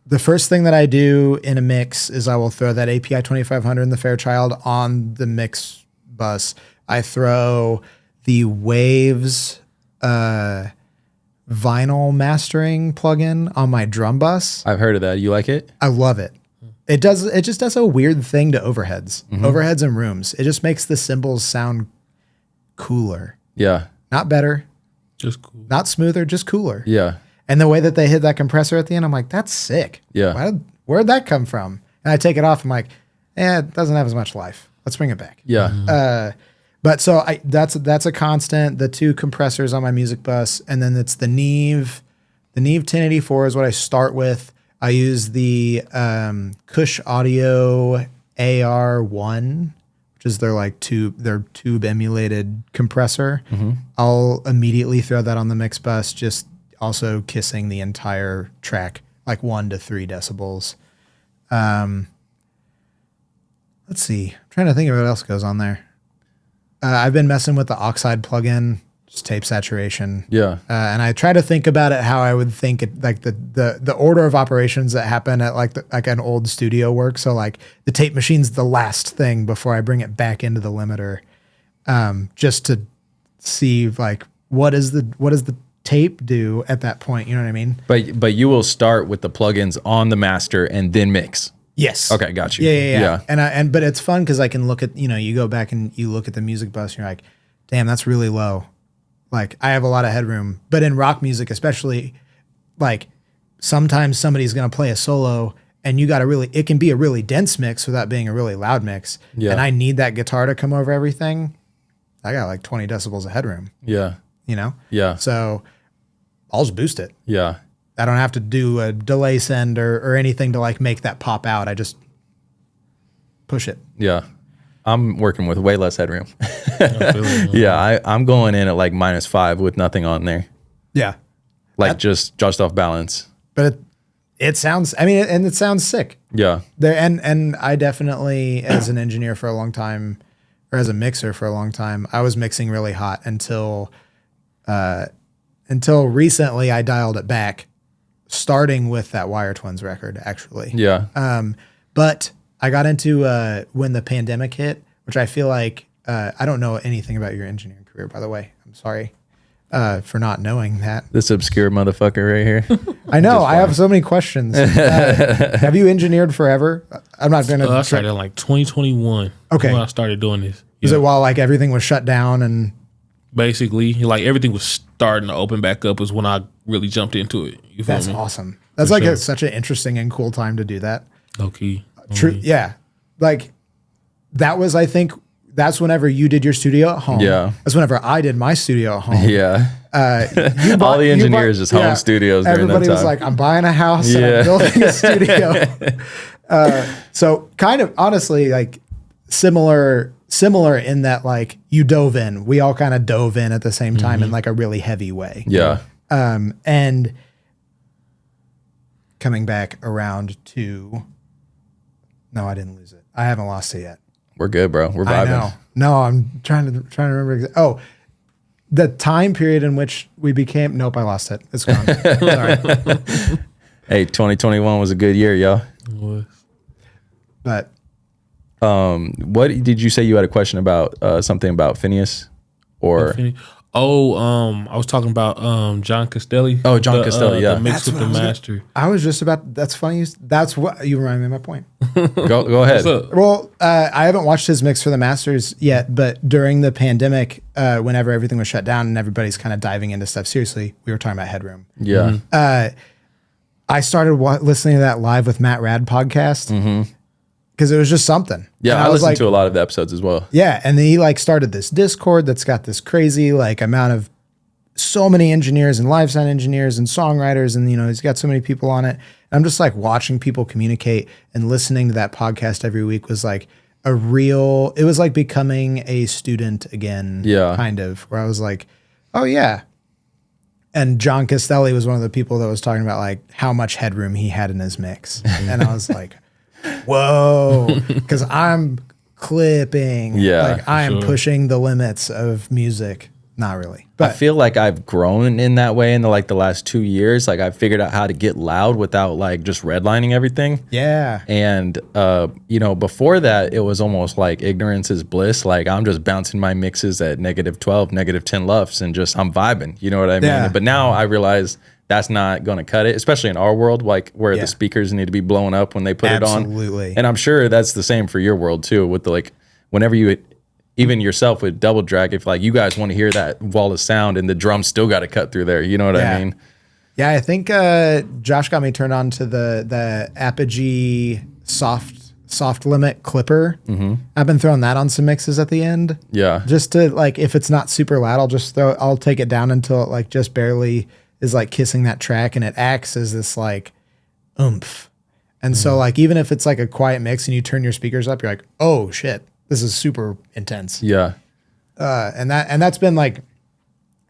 The first thing that I do in a mix is I will throw that API 2500 and the Fairchild on the mix bus. I throw the Waves vinyl mastering plugin on my drum bus. I've heard of that. You like it? I love it. It just does a weird thing to overheads. Overheads and rooms. It just makes the cymbals sound cooler. Yeah. Not better. Just cool. Not smoother, just cooler. Yeah. And the way that they hit that compressor at the end, I'm like, that's sick. Yeah. Where'd that come from? And I take it off. I'm like, it doesn't have as much life. Let's bring it back. Yeah. But so that's a constant. The two compressors on my music bus, and then it's the Neve 1084 is what I start with. I use the Kush Audio AR1, which which is their tube emulated compressor. I'll immediately throw that on the mix bus, just also kissing the entire track, like 1 to 3 decibels. Let's see. I'm trying to think of what else goes on there. I've been messing with the Oxide plugin, just tape saturation. Yeah. And I try to think about it how I would think it, like the order of operations that happen at like an old studio work. So like the tape machine's the last thing before I bring it back into the limiter, just to see like what does the tape do at that point? You know what I mean? But you will start with the plugins on the master and then mix. Yes. Okay, got you. Yeah. But it's fun because I can look at, you go back and you look at the music bus and you're like, damn, that's really low. Like I have a lot of headroom. But in rock music, especially, like sometimes somebody's going to play a solo and it can be a really dense mix without being a really loud mix. Yeah. And I need that guitar to come over everything. I got like 20 decibels of headroom. Yeah. Yeah. So I'll just boost it. Yeah. I don't have to do a delay send or anything to like make that pop out. I just push it. Yeah. I'm working with way less headroom. Yeah. I'm going in at like -5 with nothing on there. Yeah. Like just off balance. But it sounds, and it sounds sick. Yeah. And I definitely, as an engineer for a long time, or as a mixer for a long time, I was mixing really hot until recently I dialed it back, starting with that Wire Twins record, actually. Yeah. But I got into when the pandemic hit, which I feel like I don't know anything about your engineering career, by the way. I'm sorry for not knowing that. This obscure motherfucker right here. I know. I have so many questions. Have you engineered forever? I'm not going to. I started in like 2021. Okay. When I started doing this. Is it while like everything was shut down and? Basically, like everything was starting to open back up is when I really jumped into it. You feel That's me? awesome. That's For like sure. such an interesting and cool time to do that. Low key. True. Yeah. Like that was, I think that's whenever you did your studio at home. Yeah. That's whenever I did my studio at home. Yeah. All the engineers just home studios during that Everybody was time. like, I'm buying a house and I'm building a studio. So kind of honestly like similar in that like you dove in. We all kind of dove in at the same time in like a really heavy way. Yeah. And coming back around to, no, I didn't lose it. I haven't lost it yet. We're good, bro. We're vibing. I know. No, I'm trying to remember. Oh, the time period in which we became. Nope, I lost it. It's gone. Sorry. Hey, 2021 was a good year, yo. But what did you say you had a question about? Something about Phineas, or I was talking about John Castelli. Oh, John Castelli, yeah. The mix with the master. I was just about. That's funny. That's what you remind me of my point. go ahead. What's up? Well, I haven't watched his mix for the Masters yet, but during the pandemic, whenever everything was shut down and everybody's kind of diving into stuff seriously, we were talking about headroom. Yeah. I started listening to that Live with Matt Rad podcast because it was just something. Yeah, And I listened like, to a lot of the episodes as well. Yeah, and then he like started this Discord that's got this crazy like amount of so many engineers and live sound engineers and songwriters, and he's got so many people on it. And I'm just like watching people communicate and listening to that podcast every week was like it was like becoming a student again. Yeah. Kind of, where I was like, oh yeah. And John Castelli was one of the people that was talking about like how much headroom he had in his mix. And I was like, whoa, because I'm clipping. Yeah, like I am pushing the limits of music. Not really. I feel like I've grown in that way in the last 2 years. Like I've figured out how to get loud without like just redlining everything. Yeah. And before that, it was almost like ignorance is bliss. Like I'm just bouncing my mixes at -12, -10 LUFS, and just I'm vibing. You know what I mean? Yeah. But now I realize that's not going to cut it, especially in our world, like where the speakers need to be blowing up when they put it on. Absolutely. And I'm sure that's the same for your world too. With whenever you. Even yourself with double drag, if like you guys want to hear that wall of sound and the drums still got to cut through there, you know what I mean? Yeah, I think Josh got me turned on to the Apogee soft limit clipper. I've been throwing that on some mixes at the end. Yeah. Just to like, if it's not super loud, I'll take it down until it like just barely is like kissing that track, and it acts as this like oomph. And so like even if it's like a quiet mix and you turn your speakers up, you're like, oh shit. this is super intense. Yeah. And that's been like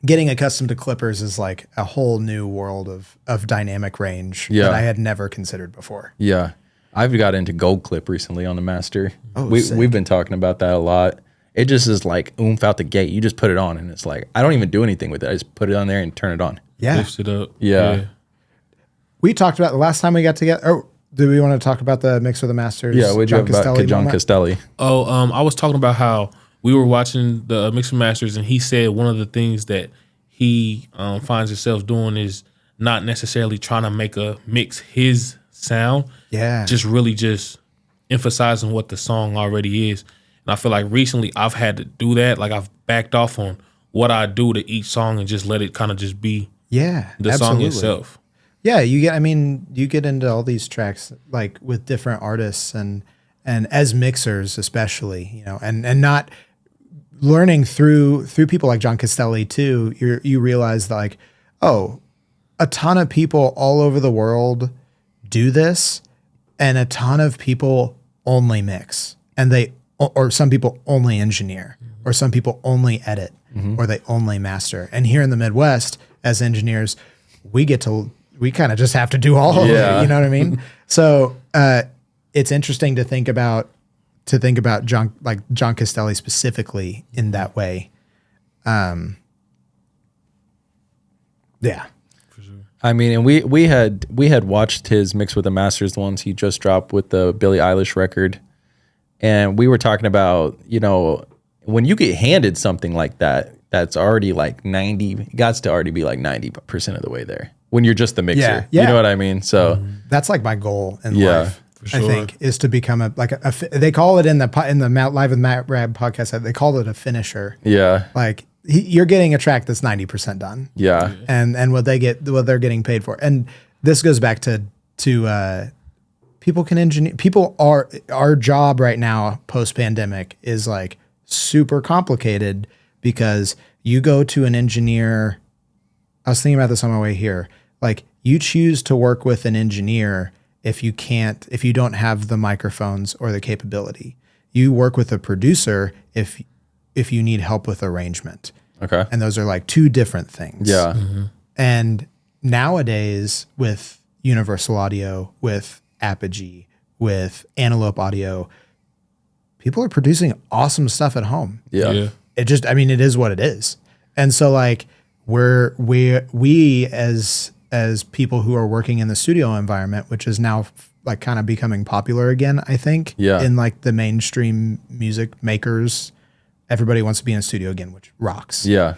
getting accustomed to clippers is like a whole new world of dynamic range that I had never considered before. Yeah. I've got into gold clip recently on the master. Oh, We've been talking about that a lot. It just is like oomph out the gate. You just put it on and it's like, I don't even do anything with it. I just put it on there and turn it on. Yeah. Lifts it up. Yeah. We talked about the last time we got together. Oh, do we want to talk about the mix with the masters? Yeah. What'd you have about John Castelli? Oh, I was talking about how we were watching the Mix and Masters, and he said one of the things that he finds himself doing is not necessarily trying to make a mix his sound. Yeah. Just really just emphasizing what the song already is. And I feel like recently I've had to do that. Like I've backed off on what I do to each song and just let it kind of just be the song itself. Yeah, you get into all these tracks like with different artists and as mixers especially, you know, and not learning through people like John Castelli too. You realize that like, oh, a ton of people all over the world do this, and a ton of people only mix, and or some people only engineer, or some people only edit, or they only master. And here in the Midwest, as engineers, we kind of just have to do all of it. You know what I mean? So it's interesting to think about John Castelli specifically in that way. Yeah. For sure. I mean, and we had watched his mix with the masters, the ones he just dropped with the Billie Eilish record. And we were talking about, you know, when you get handed something like that, that's already like 90, it got to already be like 90% of the way there when you're just the mixer. Yeah. You know what I mean? So that's like my goal in life. Sure. I think is to become they call it in the Live with Matt Rab podcast, they call it a finisher. Yeah. Like you're getting a track that's 90% done. Yeah. And what they're getting paid for. And this goes back to people can engineer. Our job right now post pandemic is like super complicated because you go to an engineer. I was thinking about this on my way here. Like you choose to work with an engineer if you don't have the microphones or the capability. You work with a producer if you need help with arrangement. Okay. And those are like two different things. Yeah. Mm-hmm. And nowadays with Universal Audio, with Apogee, with Antelope Audio, people are producing awesome stuff at home. Yeah. It is what it is. And so like we as people who are working in the studio environment, which is now like kind of becoming popular again, I think, in like the mainstream music makers, everybody wants to be in a studio again, which rocks. Yeah.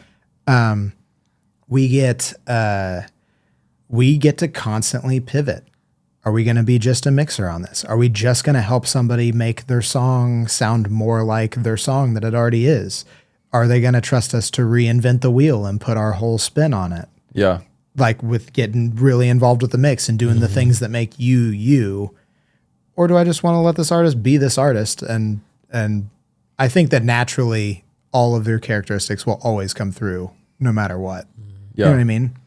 We get to constantly pivot. Are we going to be just a mixer on this? Are we just going to help somebody make their song sound more like their song that it already is? Are they going to trust us to reinvent the wheel and put our whole spin on it? Yeah. Like with getting really involved with the mix and doing the things that make you, or do I just want to let this artist be this artist? And I think that naturally all of their characteristics will always come through no matter what. Yeah. You know what I mean?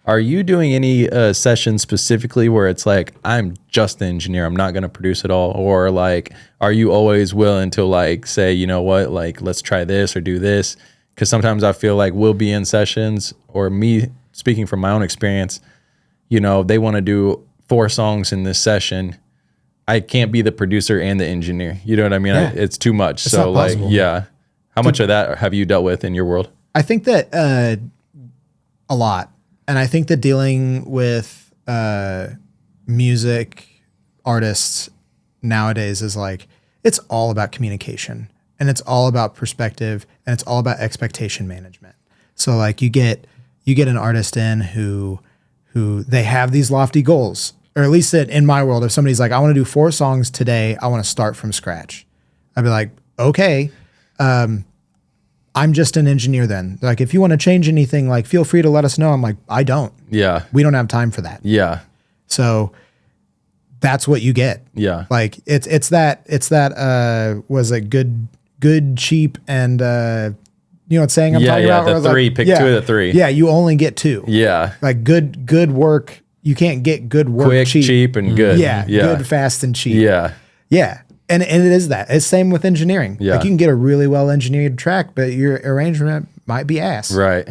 Are you doing any sessions specifically where it's like, I'm just the engineer, I'm not going to produce it all? Or like, are you always willing to like say, you know what, like, let's try this or do this? Because sometimes I feel like we'll be in sessions, or me speaking from my own experience, you know, they want to do 4 songs in this session. I can't be the producer and the engineer. You know what I mean? Yeah. It's too much. It's so not like, possible. yeah. How much of that have you dealt with in your world? I think that a lot. And I think that dealing with music artists nowadays is like, it's all about communication, and it's all about perspective, and it's all about expectation management. So like you get an artist in who they have these lofty goals, or at least that in my world, if somebody's like, I want to do 4 songs today, I want to start from scratch. I'd be like, okay, I'm just an engineer then. Like, if you want to change anything, like, feel free to let us know. I'm like, I don't. Yeah. We don't have time for that. Yeah. So that's what you get. Yeah. Like, it's that was it good, cheap, and you know what saying I'm talking about? Yeah, the 3, pick 2 of the 3. Yeah, you only get 2. Yeah. Like, good work. You can't get good work Quick, cheap, and good. Yeah, good, fast, and cheap. Yeah. Yeah. And it is that. It's same with engineering. Yeah. Like you can get a really well engineered track, but your arrangement might be ass. Right.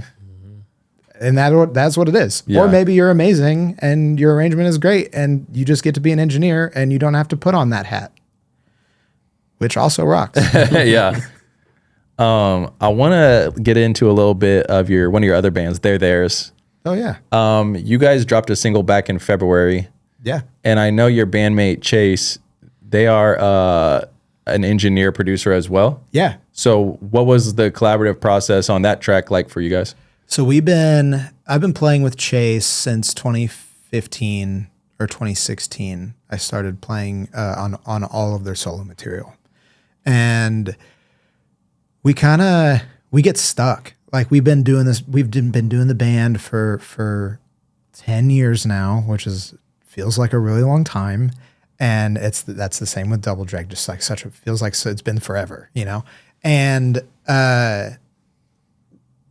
And that's what it is. Yeah. Or maybe you're amazing and your arrangement is great and you just get to be an engineer and you don't have to put on that hat, which also rocks. Yeah. I want to get into a little bit of one of your other bands, Theirs. Oh, yeah. You guys dropped a single back in February. Yeah. And I know your bandmate Chase, they are an engineer producer as well. Yeah. So what was the collaborative process on that track like for you guys? So I've been playing with Chase since 2015 or 2016. I started playing on all of their solo material. And we get stuck. Like we've been doing the band for 10 years now, which feels like a really long time. And that's the same with Double Drag, just like feels like it's been forever, you know? And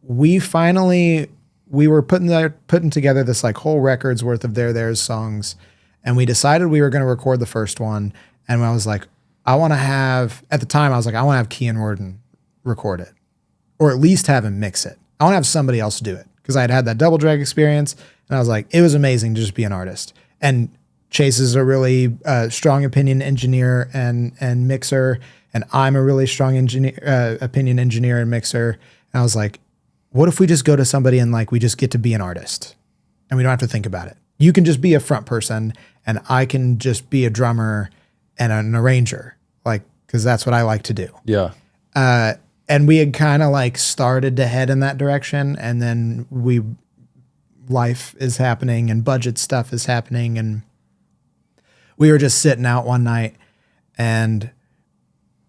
we were putting together this like whole record's worth of Theirs songs. And we decided we were going to record the first one. And I was like, at the time I was like, I want to have Kean Worden record it, or at least have him mix it. I want to have somebody else do it because I had that Double Drag experience. And I was like, it was amazing to just be an artist. And Chase is a really strong opinion engineer and mixer. And I'm a really strong opinion engineer and mixer. And I was like, what if we just go to somebody and like, we just get to be an artist and we don't have to think about it. You can just be a front person and I can just be a drummer and an arranger. Like, cause that's what I like to do. Yeah. And we had kind of like started to head in that direction. And then life is happening and budget stuff is happening. And we were just sitting out one night and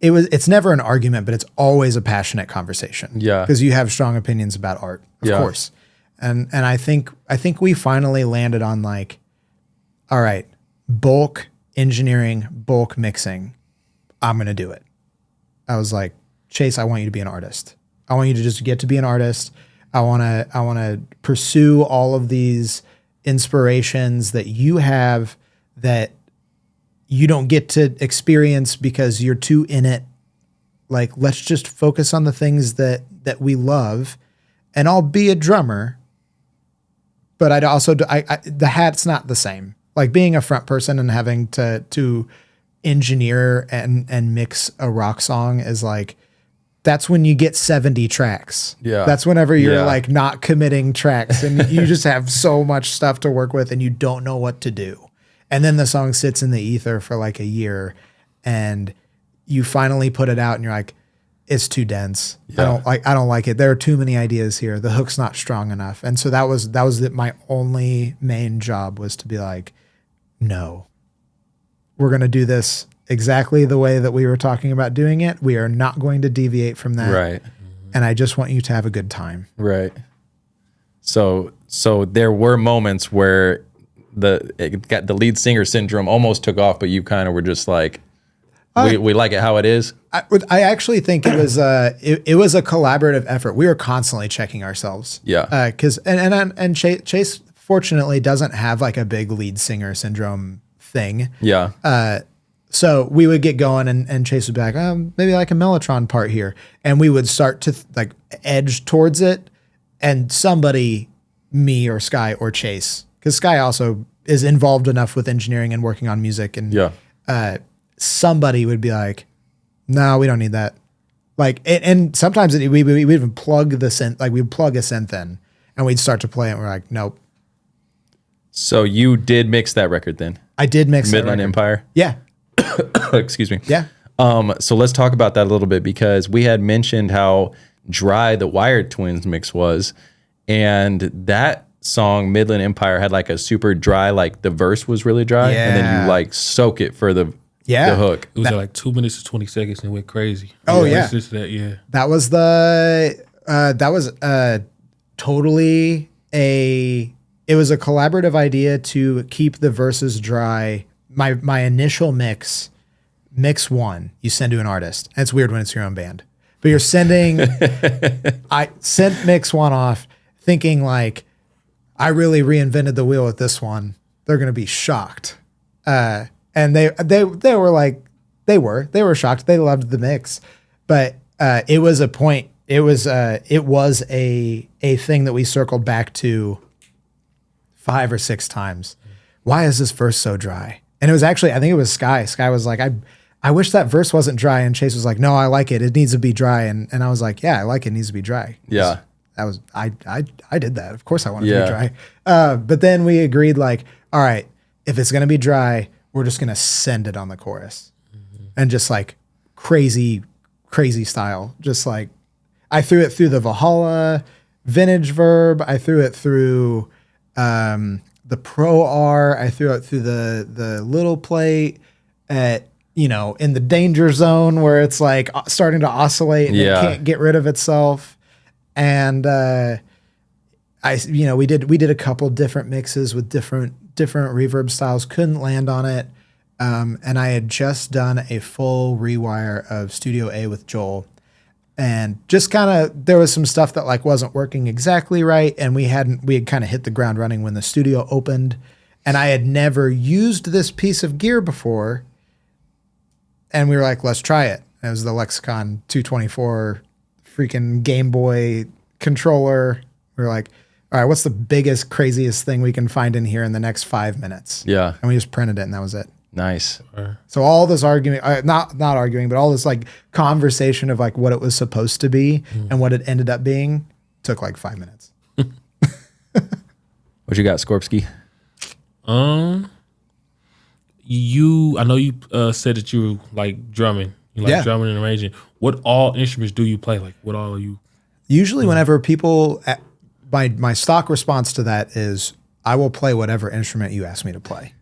it's never an argument, but it's always a passionate conversation. Yeah. Because you have strong opinions about art, of course. And I think we finally landed on like, all right, bulk engineering, bulk mixing. I'm going to do it. I was like, Chase, I want you to be an artist. I want you to just get to be an artist. I want to pursue all of these inspirations that you have that you don't get to experience because you're too in it. Like, let's just focus on the things that we love, and I'll be a drummer. But I'd also the hat's not the same. Like being a front person and having to engineer and mix a rock song is like, that's when you get 70 tracks. Yeah. That's whenever you're like not committing tracks and you just have so much stuff to work with and you don't know what to do. And then the song sits in the ether for like a year and you finally put it out and you're like, it's too dense. Yeah. I don't like it. There are too many ideas here. The hook's not strong enough. And so that was my only main job was to be like, no, we're going to do this exactly the way that we were talking about doing it. We are not going to deviate from that. Right. And I just want you to have a good time. Right. So there were moments where the lead singer syndrome almost took off, but you kind of were just like, we like it how it is. I actually think it was it was a collaborative effort. We were constantly checking ourselves. Yeah. Because and Chase fortunately doesn't have like a big lead singer syndrome thing. Yeah. So we would get going and Chase would be like, maybe like a Mellotron part here. And we would start to like edge towards it. And somebody, me or Sky or Chase, because Sky also is involved enough with engineering and working on music. And somebody would be like, no, we don't need that. Like, and sometimes we even plug the synth, like we'd plug a synth in and we'd start to play it and we're like, nope. So you did mix that record then? I did mix Midland Empire? Yeah. Excuse me. Yeah. So let's talk about that a little bit because we had mentioned how dry the Wired Twins mix was. And that song, Midland Empire, had like a super dry, like the verse was really dry. Yeah. And then you like soak it for the hook. It was at like 2 minutes to 20 seconds and it went crazy. Oh, yeah. It's just that, yeah. That was totally it was a collaborative idea to keep the verses dry. My initial mix one, you send to an artist. And it's weird when it's your own band. But you're sending, I sent mix one off thinking like, I really reinvented the wheel with this one. They're going to be shocked. And they were like, they were shocked. They loved the mix, but it was a point. It was a thing that we circled back to 5 or 6 times. Why is this verse so dry? And it was actually, I think it was Sky. Sky was like, I wish that verse wasn't dry. And Chase was like, no, I like it. It needs to be dry. And I was like, yeah, I like it. It needs to be dry. Yeah. I did that. Of course I want it to be dry. But then we agreed like, all right, if it's going to be dry, we're just going to send it on the chorus and just like crazy style. Just like I threw it through the Valhalla vintage verb. I threw it through, the Pro R. I threw it through the little plate at, in the danger zone where it's like starting to oscillate and it can't get rid of itself. And we did a couple different mixes with different reverb styles. Couldn't land on it. And I had just done a full rewire of Studio A with Joel. And just kind of, there was some stuff that like wasn't working exactly right. And we had kind of hit the ground running when the studio opened. And I had never used this piece of gear before. And we were like, let's try it. It was the Lexicon 224 freaking Game Boy controller. We were like, all right, what's the biggest, craziest thing we can find in here in the next 5 minutes? Yeah. And we just printed it and that was it. Nice. So all this arguing, not arguing, but all this like conversation of like what it was supposed to be and what it ended up being took like 5 minutes. What you got, Skorpsky? I know you said that you like drumming. You like drumming and arranging. What all instruments do you play? Like what all are you? Usually whenever people, my stock response to that is I will play whatever instrument you ask me to play.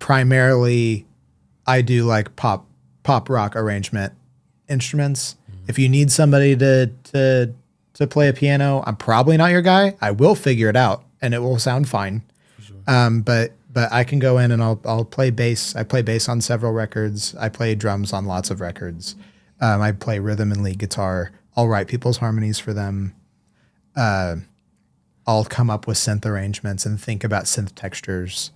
Primarily, I do like pop rock arrangement instruments. If you need somebody to play a piano, I'm probably not your guy. I will figure it out, and it will sound fine. Sure. But I can go in and I'll play bass. I play bass on several records. I play drums on lots of records. I play rhythm and lead guitar. I'll write people's harmonies for them. I'll come up with synth arrangements and think about synth textures.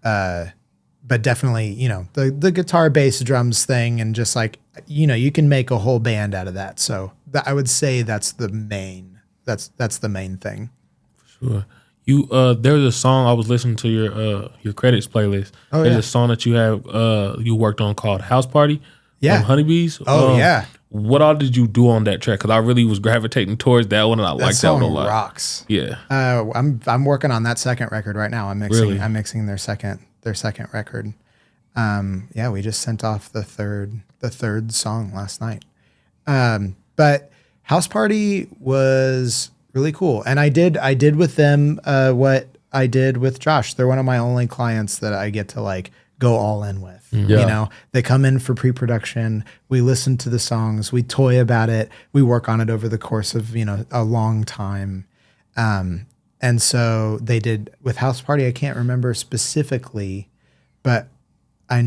But definitely, the guitar, bass, drums thing, and just like, you can make a whole band out of that. So I would say that's the main thing. Sure. There's a song I was listening to your credits playlist. Oh, there's a song that you have you worked on called House Party. Yeah. Honeybees. Oh yeah. What all did you do on that track? Because I really was gravitating towards that one, and I liked that one a lot. Rocks. Yeah. I'm working on that second record right now. I'm mixing their second record. We just sent off the third song last night. But House Party was really cool, and I did with them what I did with Josh. They're one of my only clients that I get to like go all in with. They come in for pre-production. We listen to the songs. We toy about it. We work on it over the course of a long time. And so they did with House Party. I can't remember specifically, but I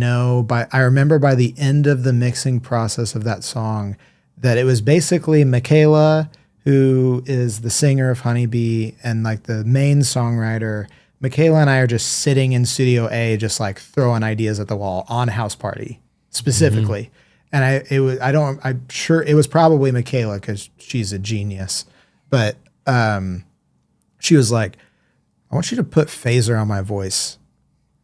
remember by the end of the mixing process of that song that it was basically Michaela, who is the singer of Honeybee and like the main songwriter. Michaela and I are just sitting in Studio A, just like throwing ideas at the wall on House Party specifically. And I'm sure it was probably Michaela because she's a genius, but she was like, I want you to put phaser on my voice.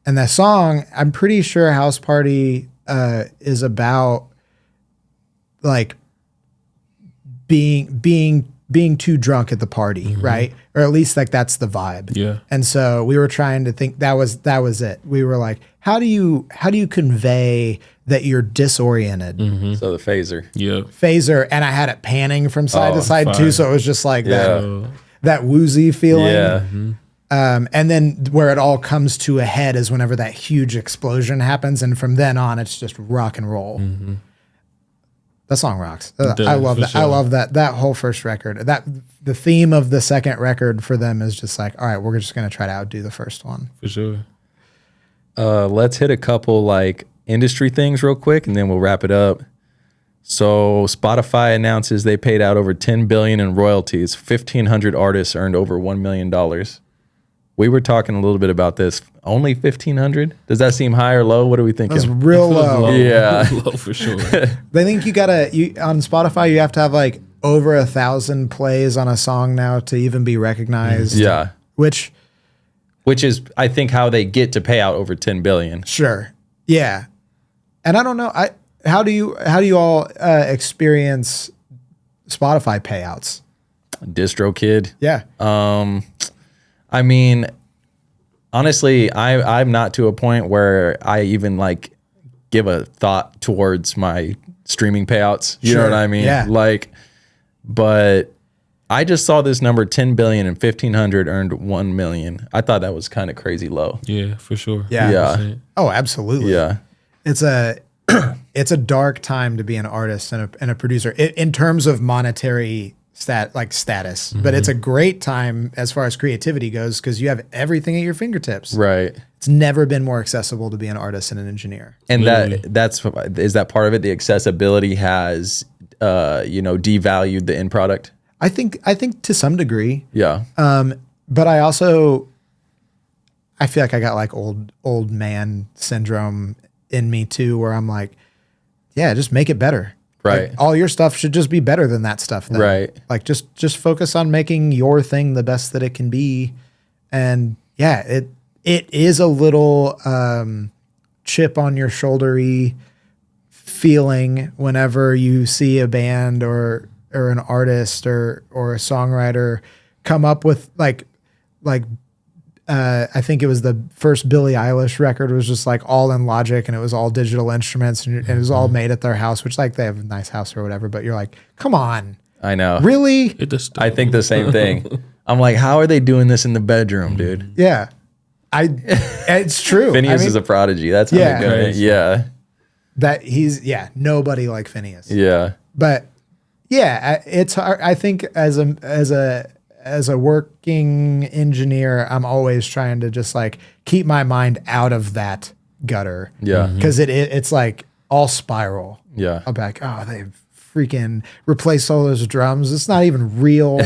And that song, I'm pretty sure House Party is about like being too drunk at the party, right? Or at least like that's the vibe. Yeah. And so we were trying to think that was it. We were like, how do you convey that you're disoriented? So the phaser. Yeah. Phaser, and I had it panning from side to side too, so it was just like that woozy feeling. Yeah. And then where it all comes to a head is whenever that huge explosion happens, and from then on it's just rock and roll. That song rocks. I love that. Sure. I love that whole first record. The theme of the second record for them is just like, all right, we're just gonna try to outdo the first one. For sure. Let's hit a couple like industry things real quick, and then we'll wrap it up. So Spotify announces they paid out over $10 billion in royalties. 1,500 artists earned over $1 million. We were talking a little bit about this. Only 1,500? Does that seem high or low? What are we thinking? That's real low. Yeah. Low for sure. They think you on Spotify, you have to have like over 1,000 plays on a song now to even be recognized. Yeah. Which is, I think, how they get to pay out over 10 billion. Sure. Yeah. And I don't know. How do you all experience Spotify payouts? DistroKid. Yeah. I mean, honestly, I'm not to a point where I even like give a thought towards my streaming payouts. You know what I mean? Yeah. Like, but I just saw this number 10 billion and 1,500 earned 1 million. I thought that was kind of crazy low. Yeah, for sure. Yeah. Yeah. Oh, absolutely. Yeah. It's a dark time to be an artist and a producer in terms of monetary status, but it's a great time as far as creativity goes because you have everything at your fingertips. Right. It's never been more accessible to be an artist and an engineer. And Literally. is that part of it? The accessibility has, devalued the end product. I think to some degree. Yeah. But I feel like I got like old man syndrome in me too, where I'm like, yeah, just make it better. Right. Like, all your stuff should just be better than that stuff. Then. Right. Like just focus on making your thing the best that it can be. And yeah, it is a little chip on your shouldery feeling whenever you see a band or an artist or a songwriter come up with like I think it was the first Billie Eilish record was just like all in Logic and it was all digital instruments and it was all made at their house, which like they have a nice house or whatever, but you're like, come on. I know. Really? It just I think the same thing. I'm like, how are they doing this in the bedroom, dude? Yeah. It's true. Phineas is a prodigy. That's how Yeah. they're doing it. Yeah. That nobody like Phineas. Yeah. But yeah, it's hard. I think as a working engineer, I'm always trying to just like keep my mind out of that gutter. Yeah. Because it's like all spiral. Yeah. I'm like, oh, they freaking replaced all those drums. It's not even real.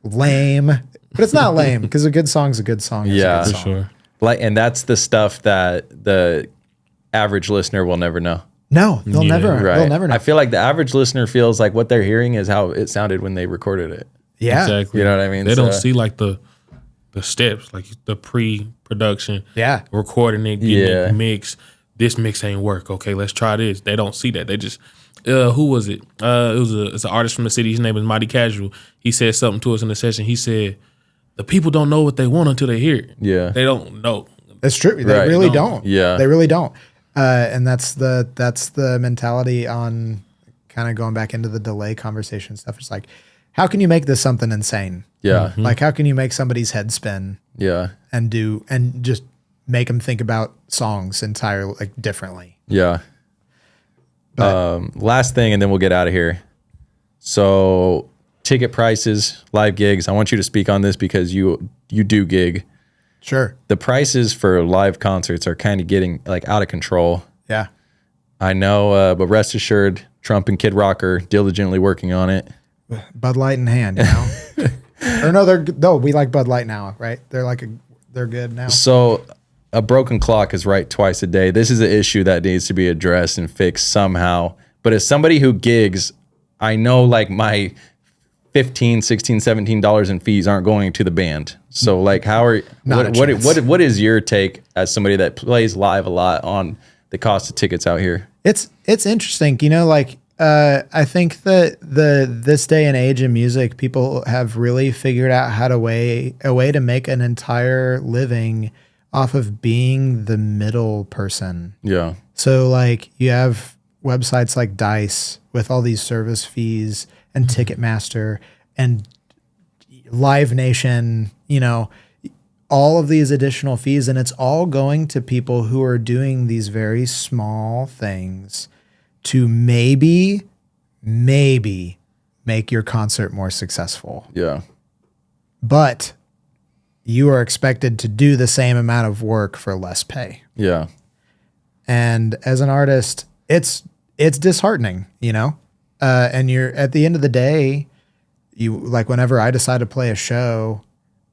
Lame. But it's not lame because a good song's a good song. It's a Yeah. good for song. sure. Like, and that's the stuff that the average listener will never know. No, they'll Yeah. never. Right. They'll never know. I feel like the average listener feels like what they're hearing is how it sounded when they recorded it. Yeah. Exactly. You know what I mean? They don't So- see like the steps, like the pre-production. Yeah. Recording it, getting Yeah. it mixed. This mix ain't work. Okay, let's try this. They don't see that. They just who was it? It's an artist from the city. His name is Mighty Casual. He said something to us in the session. He said, the people don't know what they want until they hear it. Yeah. They don't know. It's true. They Right. really Don't. don't. Yeah. They really don't. And that's the mentality on kind of going back into the delay conversation stuff. It's like, how can you make this something insane? Yeah. Like, how can you make somebody's head spin Yeah. and just make them think about songs entirely like differently? Yeah. Last thing, and then we'll get out of here. So, ticket prices, live gigs. I want you to speak on this because you do gig. Sure. The prices for live concerts are kind of getting like out of control. Yeah. I know, but rest assured, Trump and Kid Rock are diligently working on it. Bud Light in hand, you know? Or no, we like Bud Light now, right? They're good now. So, a broken clock is right twice a day. This is an issue that needs to be addressed and fixed somehow. But as somebody who gigs, I know like my $15, $16, $17 in fees aren't going to the band. So like what is your take as somebody that plays live a lot on the cost of tickets out here? It's interesting, you know, like I think that this day and age in music, people have really figured out a way to make an entire living off of being the middle person. Yeah. So like you have websites like Dice with all these service fees and Ticketmaster and Live Nation, you know, all of these additional fees, and it's all going to people who are doing these very small things to maybe make your concert more successful. Yeah. But you are expected to do the same amount of work for less pay. Yeah. And as an artist, it's disheartening, you know? And you're at the end of the day, you like whenever I decide to play a show,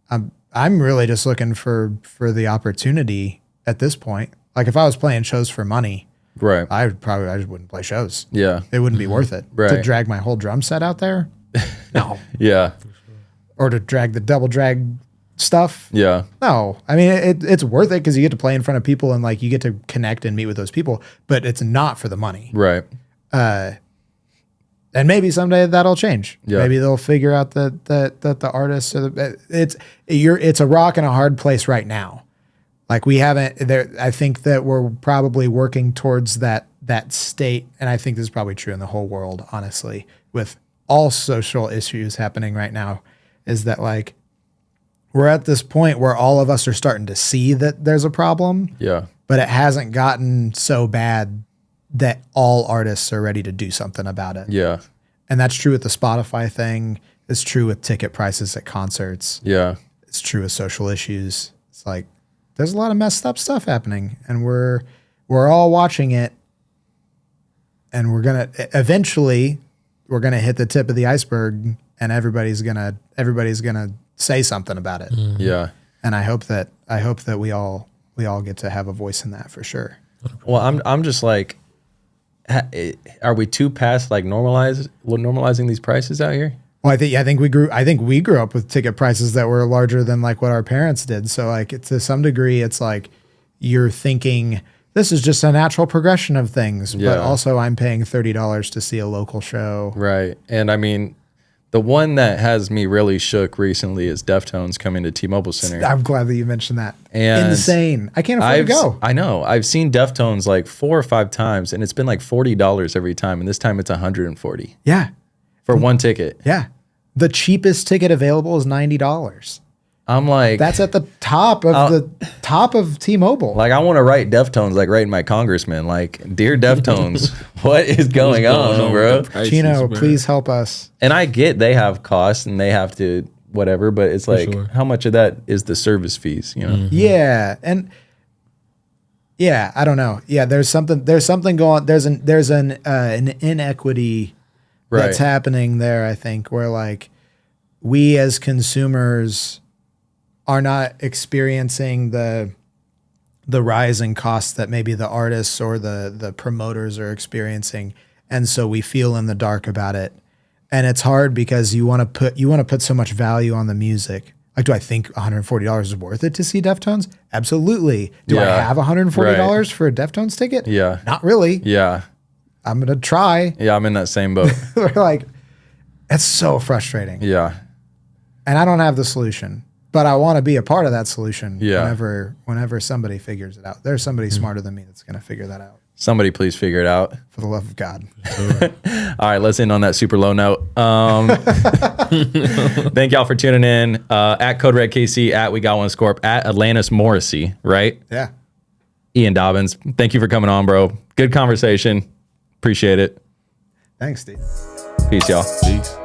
I'm I'm really just looking for the opportunity at this point. Like if I was playing shows for money, Right. I just wouldn't play shows. Yeah. It wouldn't be worth it to Right. drag my whole drum set out there. No. Yeah. Or to drag the double drag stuff. Yeah. No. I mean, it's worth it because you get to play in front of people and like you get to connect and meet with those people, but it's not for the money. Right. And maybe someday that'll change. Yeah. Maybe they'll figure out that the artists are it's a rock and a hard place right now. Like we haven't there. I think that we're probably working towards that state, and I think this is probably true in the whole world. Honestly, with all social issues happening right now, is that like we're at this point where all of us are starting to see that there's a problem. Yeah. But it hasn't gotten so bad that all artists are ready to do something about it. Yeah. And that's true with the Spotify thing. It's true with ticket prices at concerts. Yeah. It's true with social issues. It's like there's a lot of messed up stuff happening, and we're all watching it, and we're gonna hit the tip of the iceberg, and everybody's gonna say something about it. Yeah. And I hope that we all get to have a voice in that for sure. Well, I'm just like, are we too past like normalizing these prices out here? Well, I think we grew up with ticket prices that were larger than like what our parents did. So like to some degree, it's like you're thinking this is just a natural progression of things. Yeah. But also, I'm paying $30 to see a local show. Right. And I mean, the one that has me really shook recently is Deftones coming to T-Mobile Center. I'm glad that you mentioned that. And insane. I can't afford to go. I know. I've seen Deftones like 4 or 5 times, and it's been like $40 every time, and this time it's $140 Yeah. for one ticket. Yeah. The cheapest ticket available is $90. I'm like, That's at the top of T-Mobile. like I want to write Deftones like writing my congressman, like, dear Deftones, what is going on, bro? Chino, please help us. And I get they have costs and they have to whatever, but it's like, sure. how much of that is the service fees? You know? Yeah, and yeah, I don't know. Yeah, there's something going. There's an inequity that's Right. happening there. I think where like we as consumers are not experiencing the rise in costs that maybe the artists or the promoters are experiencing, and so we feel in the dark about it. And it's hard because you want to put so much value on the music. Like, do I think $140 is worth it to see Deftones? Absolutely. Do I Yeah. have $140 for a Deftones ticket? Yeah. Not really. Yeah. I'm gonna try. Yeah. I'm in that same boat. We're like, it's so frustrating. Yeah. And I don't have the solution, but I want to be a part of that solution. Yeah. Whenever somebody figures it out. There's somebody smarter than me that's gonna figure that out. Somebody please figure it out. For the love of God. All right, let's end on that super low note. Thank y'all for tuning in. At Code Red KC, at We Got One Scorp, at Atlantis Morrissey, right? Yeah. Ian Dobyns, thank you for coming on, bro. Good conversation. Appreciate it. Thanks, Steve. Peace, y'all. Peace.